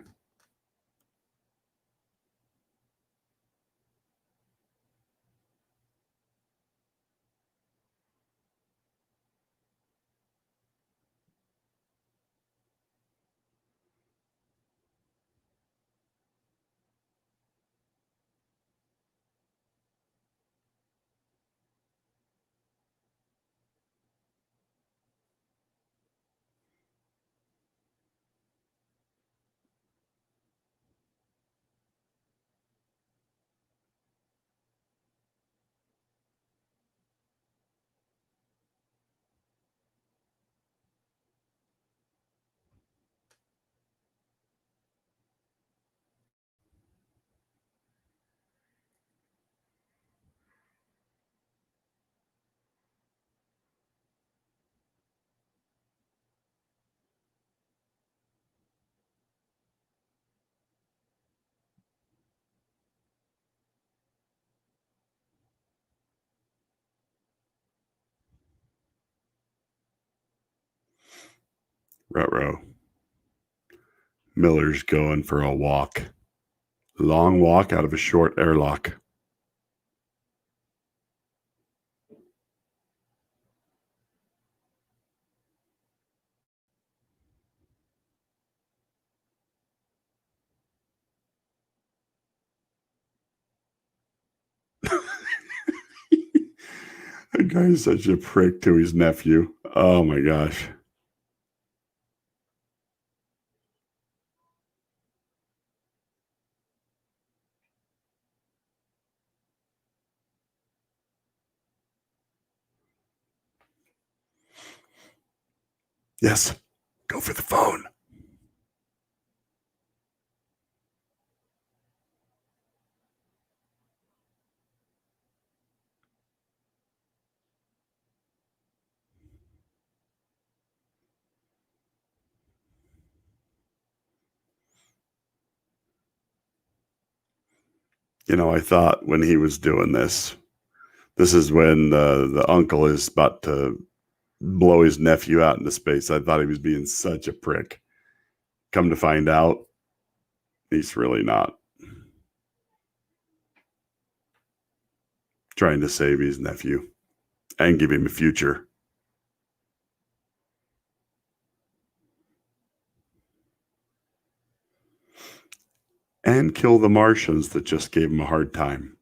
Ruh-roh. Miller's going for a walk. Long walk out of a short airlock. That guy is such a prick to his nephew. Oh my gosh. Yes, go for the phone. I thought when he was doing this, this is when the uncle is about to blow his nephew out into space. I thought he was being such a prick. Come to find out, he's really not. Trying to save his nephew and give him a future and kill the Martians that just gave him a hard time.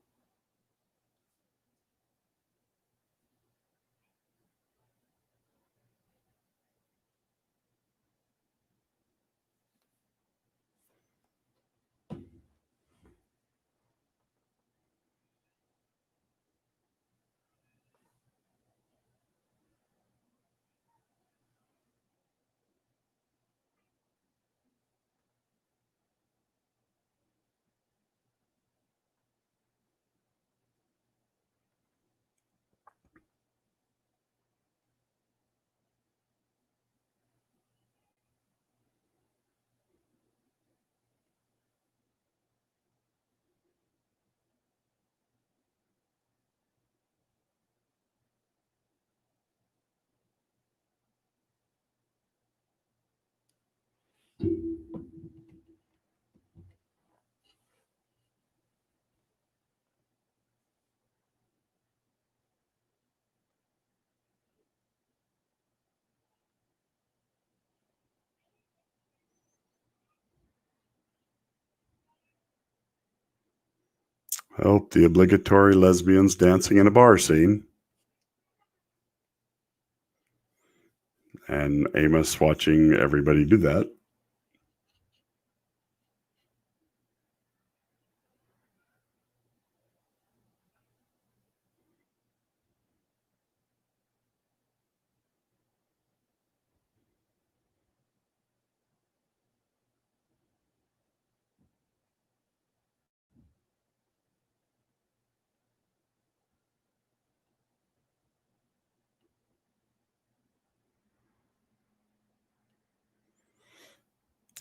Oh, the obligatory lesbians dancing in a bar scene. And Amos watching everybody do that.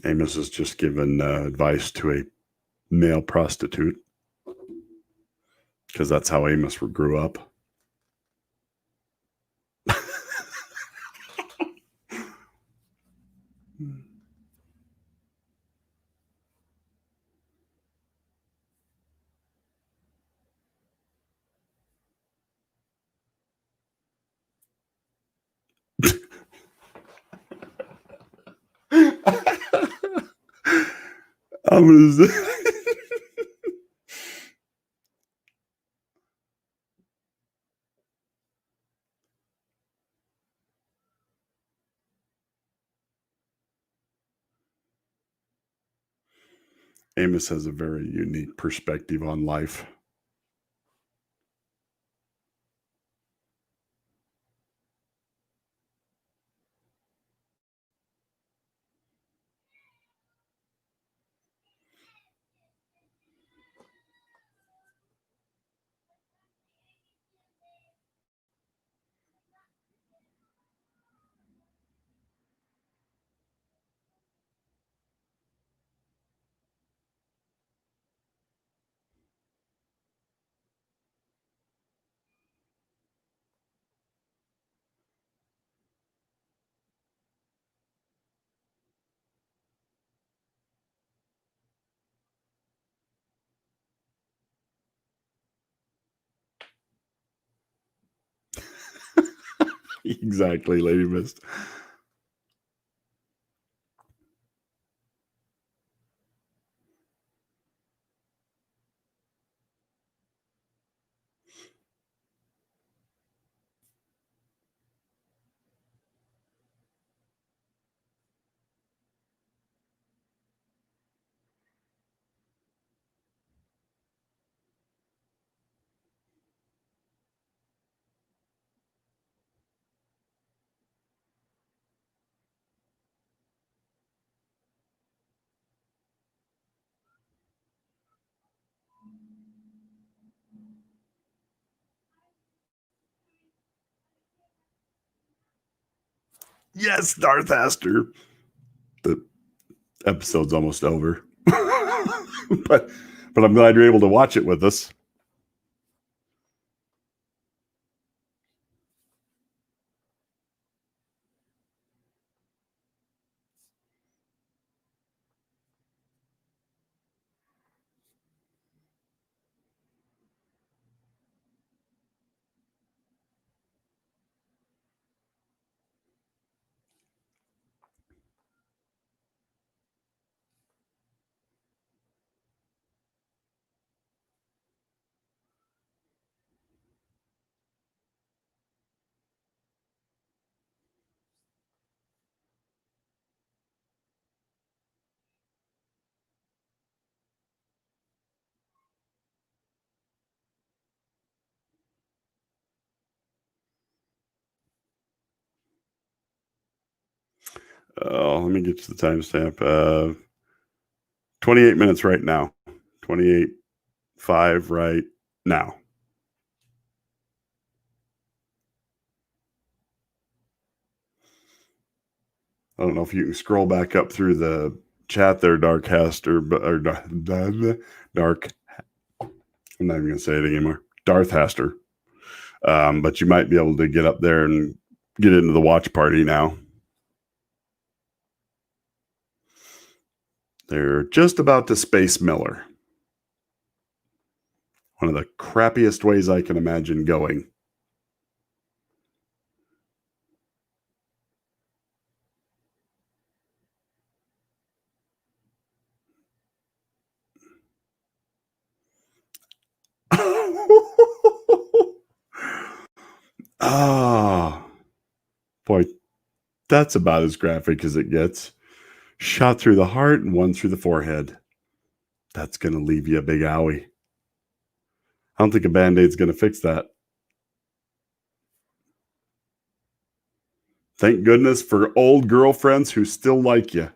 Amos has just given advice to a male prostitute because that's how Amos grew up. I'm gonna Amos has a very unique perspective on life. Exactly, Lady Mist. Yes, Darth Aster. The episode's almost over. but but I'm glad you're able to watch it with us. Let me get to the timestamp. 28 minutes right now. 28.5 right now. I don't know if you can scroll back up through the chat there, Darkcaster, or Dark. I'm not even going to say it anymore. Darth Haster. But you might be able to get up there and get into the watch party now. They're just about to space Miller. One of the crappiest ways I can imagine going. Ah, boy, that's about as graphic as it gets. Shot through the heart and one through the forehead. That's going to leave you a big owie. I don't think a Band-Aid's going to fix that. Thank goodness for old girlfriends who still like you.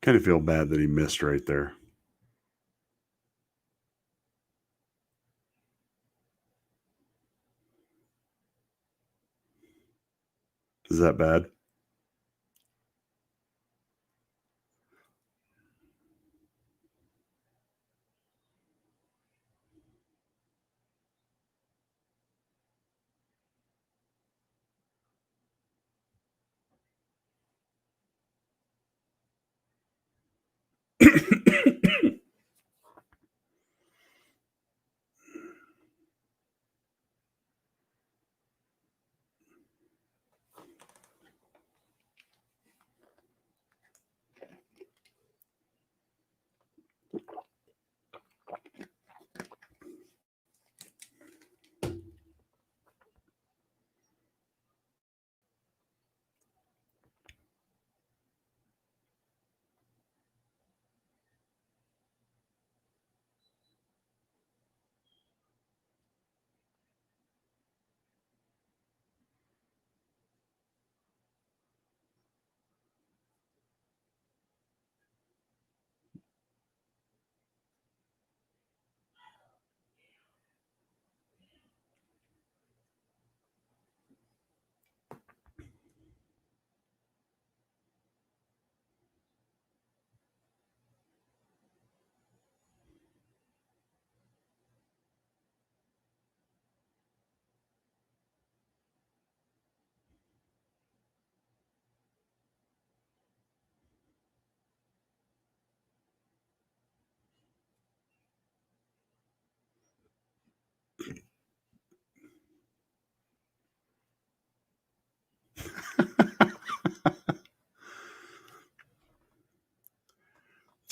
Kind of feel bad that he missed right there. Is that bad?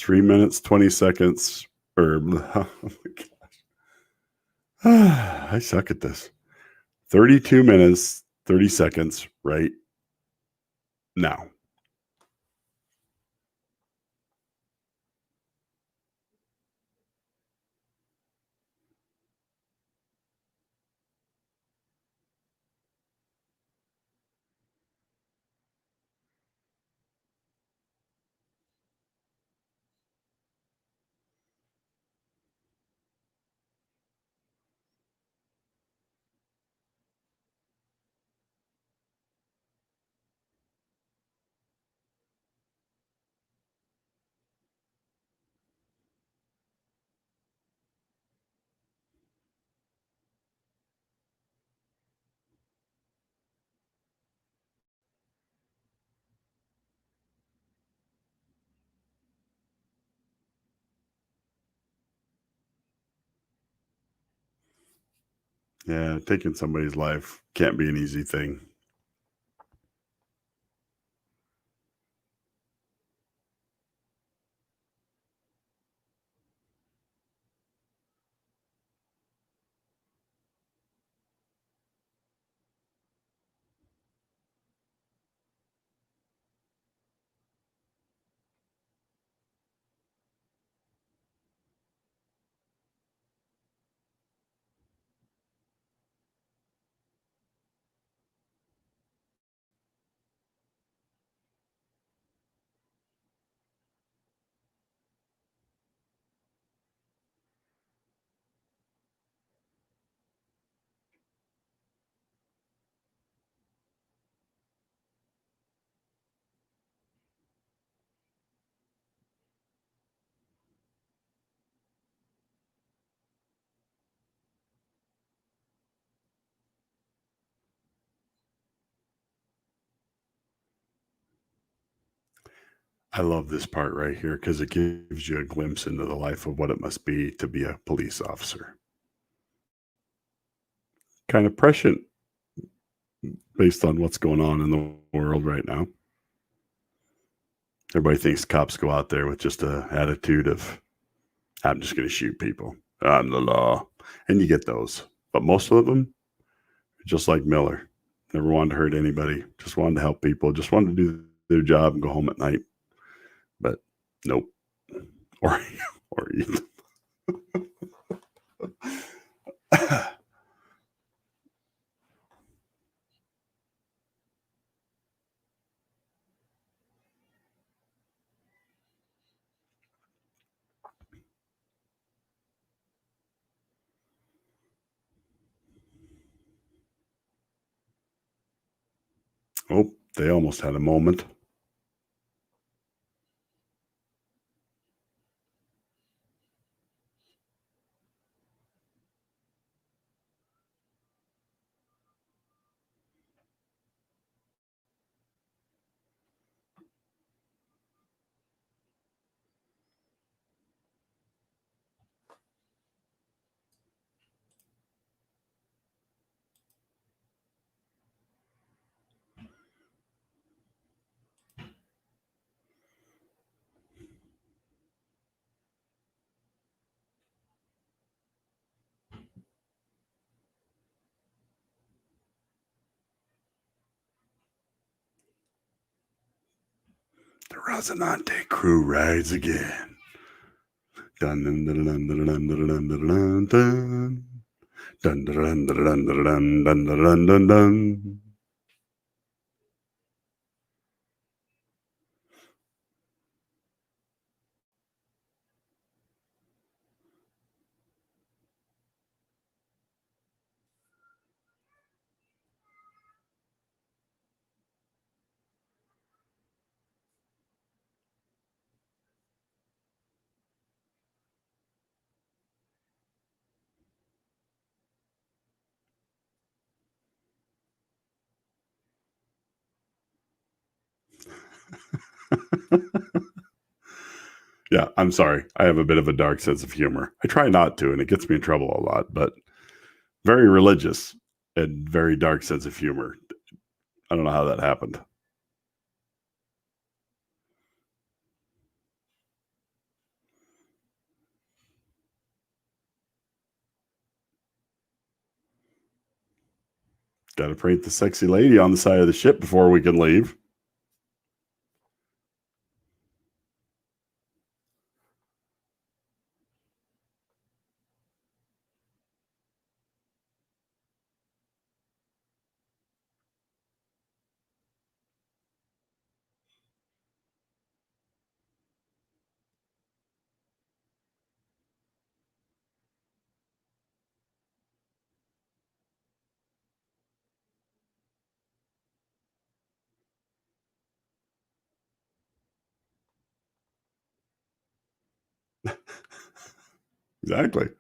3 minutes, 20 seconds, or oh my God. I suck at this. 32 minutes, 30 seconds right now. Yeah, taking somebody's life can't be an easy thing. I love this part right here because it gives you a glimpse into the life of what it must be to be a police officer. Kind of prescient based on what's going on in the world right now. Everybody thinks cops go out there with just a attitude of, I'm just going to shoot people. I'm the law. And you get those. But most of them, just like Miller, never wanted to hurt anybody, just wanted to help people, just wanted to do their job and go home at night. But nope. Or, or eat. Oh, they almost had a moment. The Rosinante crew rides again. Dun dun dun dun dun dun dun dun dun dun. Dun dun dun dun dun dun dun dun dun dun. Yeah, I'm sorry. I have a bit of a dark sense of humor. I try not to, and it gets me in trouble a lot, but very religious and very dark sense of humor. I don't know how that happened. Got to paint the sexy lady on the side of the ship before we can leave. Exactly.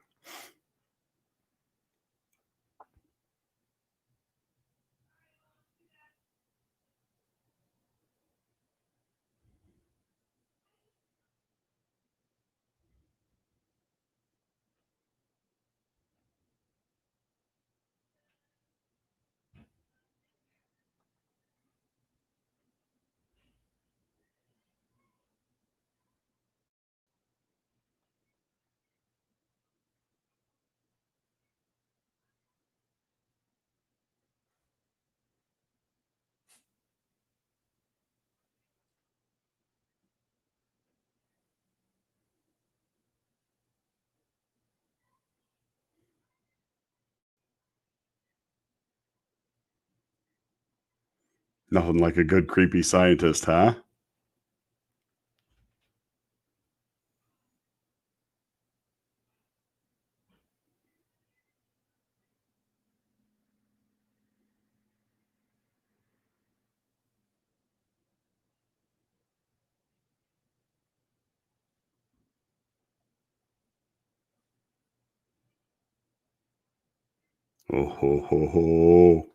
Nothing like a good creepy scientist, huh? Oh ho ho ho.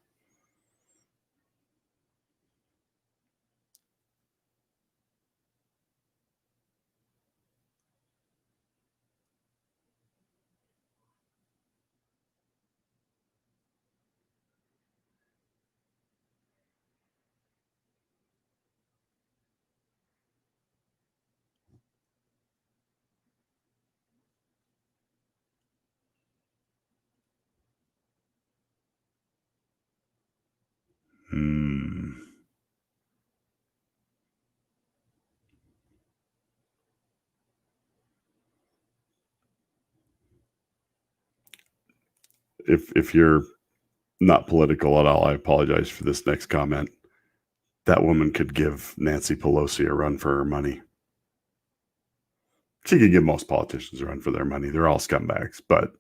Hmm. If you're not political at all, I apologize for this next comment. That woman could give Nancy Pelosi a run for her money. She could give most politicians a run for their money. They're all scumbags, but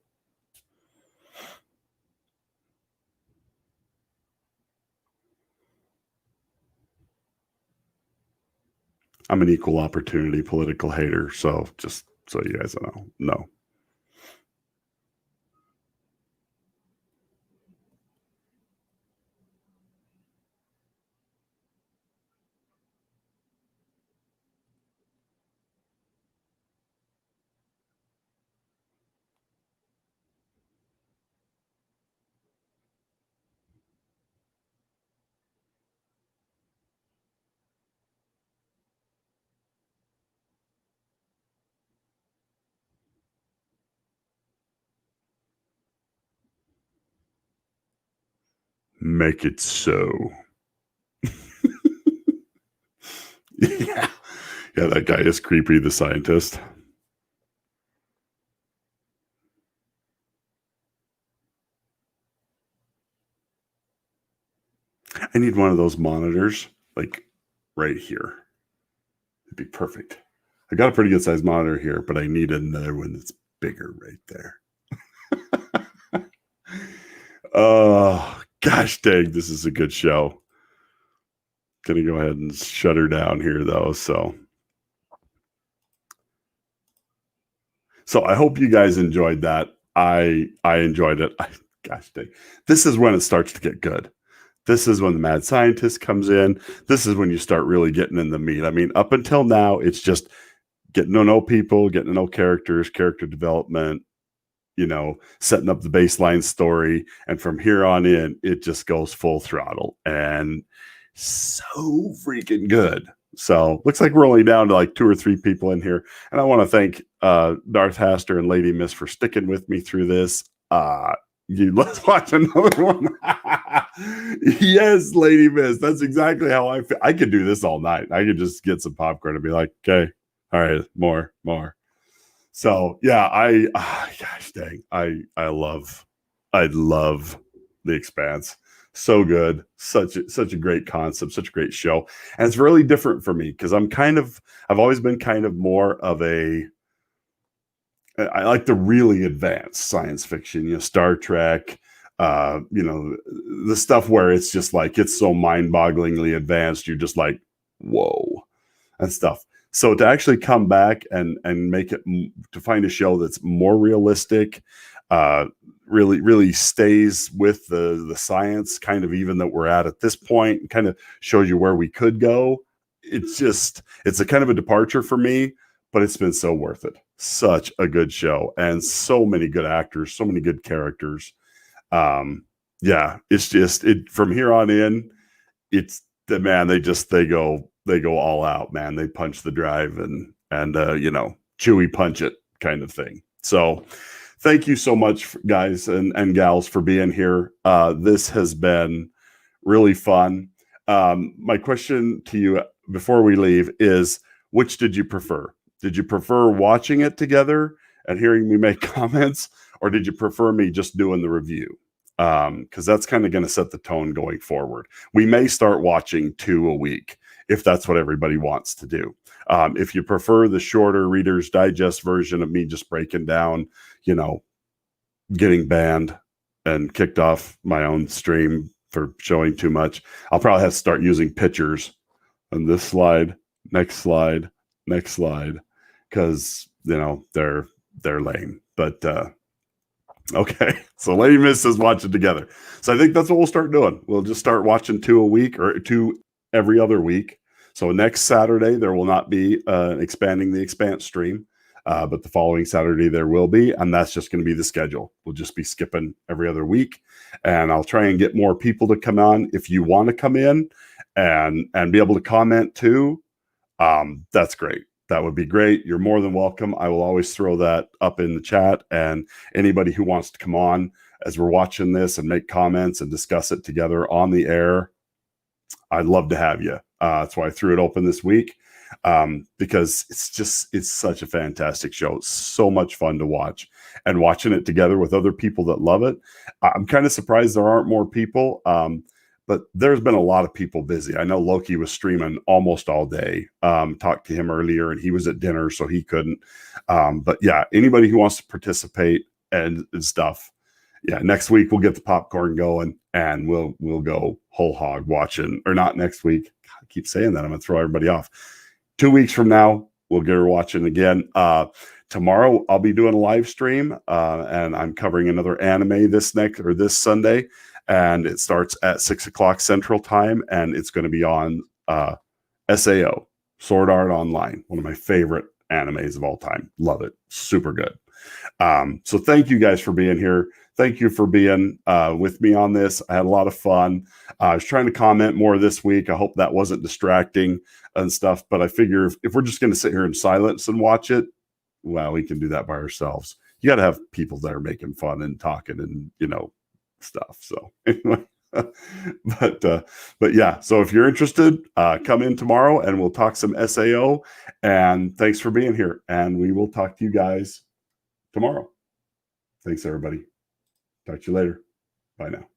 I'm an equal opportunity political hater. So just so you guys know, no. Make it so. Yeah. Yeah, that guy is creepy, the scientist. I need one of those monitors, like right here. It'd be perfect. I got a pretty good sized monitor here, but I need another one that's bigger right there. Oh, gosh dang, this is a good show. Gonna go ahead and shut her down here though. So I hope you guys enjoyed that. I enjoyed it. Gosh dang. This is when it starts to get good. This is when the mad scientist comes in. This is when you start really getting in the meat. I mean, up until now, it's just getting to know people, getting to know characters, character development, setting up the baseline story. And from here on in, it just goes full throttle and so freaking good. So looks like we're only down to like 2 or 3 people in here. And I want to thank Darth Haster and Lady Miss for sticking with me through this. let's watch another one. Yes, Lady Miss. That's exactly how I feel. I could do this all night. I could just get some popcorn and be like, okay, all right, more. So yeah, gosh dang, I love The Expanse. So good, such a great concept, such a great show, and it's really different for me because I've always been kind of more of I like the really advanced science fiction, Star Trek, the stuff where it's just like it's so mind-bogglingly advanced, you're just like, whoa, and stuff. So to actually come back and make it to find a show that's more realistic, really stays with the science, kind of even that we're at this point, kind of shows you where we could go. It's a kind of a departure for me, but it's been so worth it. Such a good show and so many good actors, so many good characters. Yeah, it's just from here on in, it's the man, they go all out, man. They punch the drive and Chewy punch it kind of thing. So thank you so much, guys and gals, for being here. This has been really fun. My question to you before we leave is, which did you prefer? Did you prefer watching it together and hearing me make comments, or did you prefer me just doing the review? Because that's kind of going to set the tone going forward. We may start watching 2 a week if that's what everybody wants to do. If you prefer the shorter Reader's Digest version of me just breaking down, getting banned and kicked off my own stream for showing too much, I'll probably have to start using pictures on this slide, next slide, because they're lame. But okay, so Lady Miss says watch it together. So I think that's what we'll start doing. We'll just start watching 2 a week or 2 every other week. So next Saturday there will not be expanding the Expanse stream, but the following Saturday there will be, and that's just going to be the schedule. We'll just be skipping every other week, and I'll try and get more people to come on. If you want to come in and be able to comment too, that's great. That would be great. You're more than welcome. I will always throw that up in the chat, and anybody who wants to come on as we're watching this and make comments and discuss it together on the air, I'd love to have you. That's why I threw it open this week, because it's such a fantastic show. It's so much fun to watch, and watching it together with other people that love it. I'm kind of surprised there aren't more people. But there's been a lot of people busy. I know Loki was streaming almost all day. Talked to him earlier, and he was at dinner, so he couldn't. But yeah, anybody who wants to participate and stuff, yeah, next week we'll get the popcorn going, and we'll go whole hog watching. Or not next week. God, I keep saying that. I'm gonna throw everybody off. 2 weeks from now, we'll get her watching again. Tomorrow I'll be doing a live stream, and I'm covering another anime this Sunday. And it starts at 6 o'clock Central Time, and it's going to be on SAO, Sword Art Online, one of my favorite animes of all time. Love it. Super good. So thank you guys for being here. Thank you for being with me on this. I had a lot of fun. I was trying to comment more this week. I hope that wasn't distracting and stuff, but I figure if we're just going to sit here in silence and watch it, well, we can do that by ourselves. You got to have people that are making fun and talking and, stuff. So anyway, but yeah, so if you're interested, come in tomorrow and we'll talk some SAO, and thanks for being here, and we will talk to you guys tomorrow. Thanks everybody. Talk to you later. Bye now.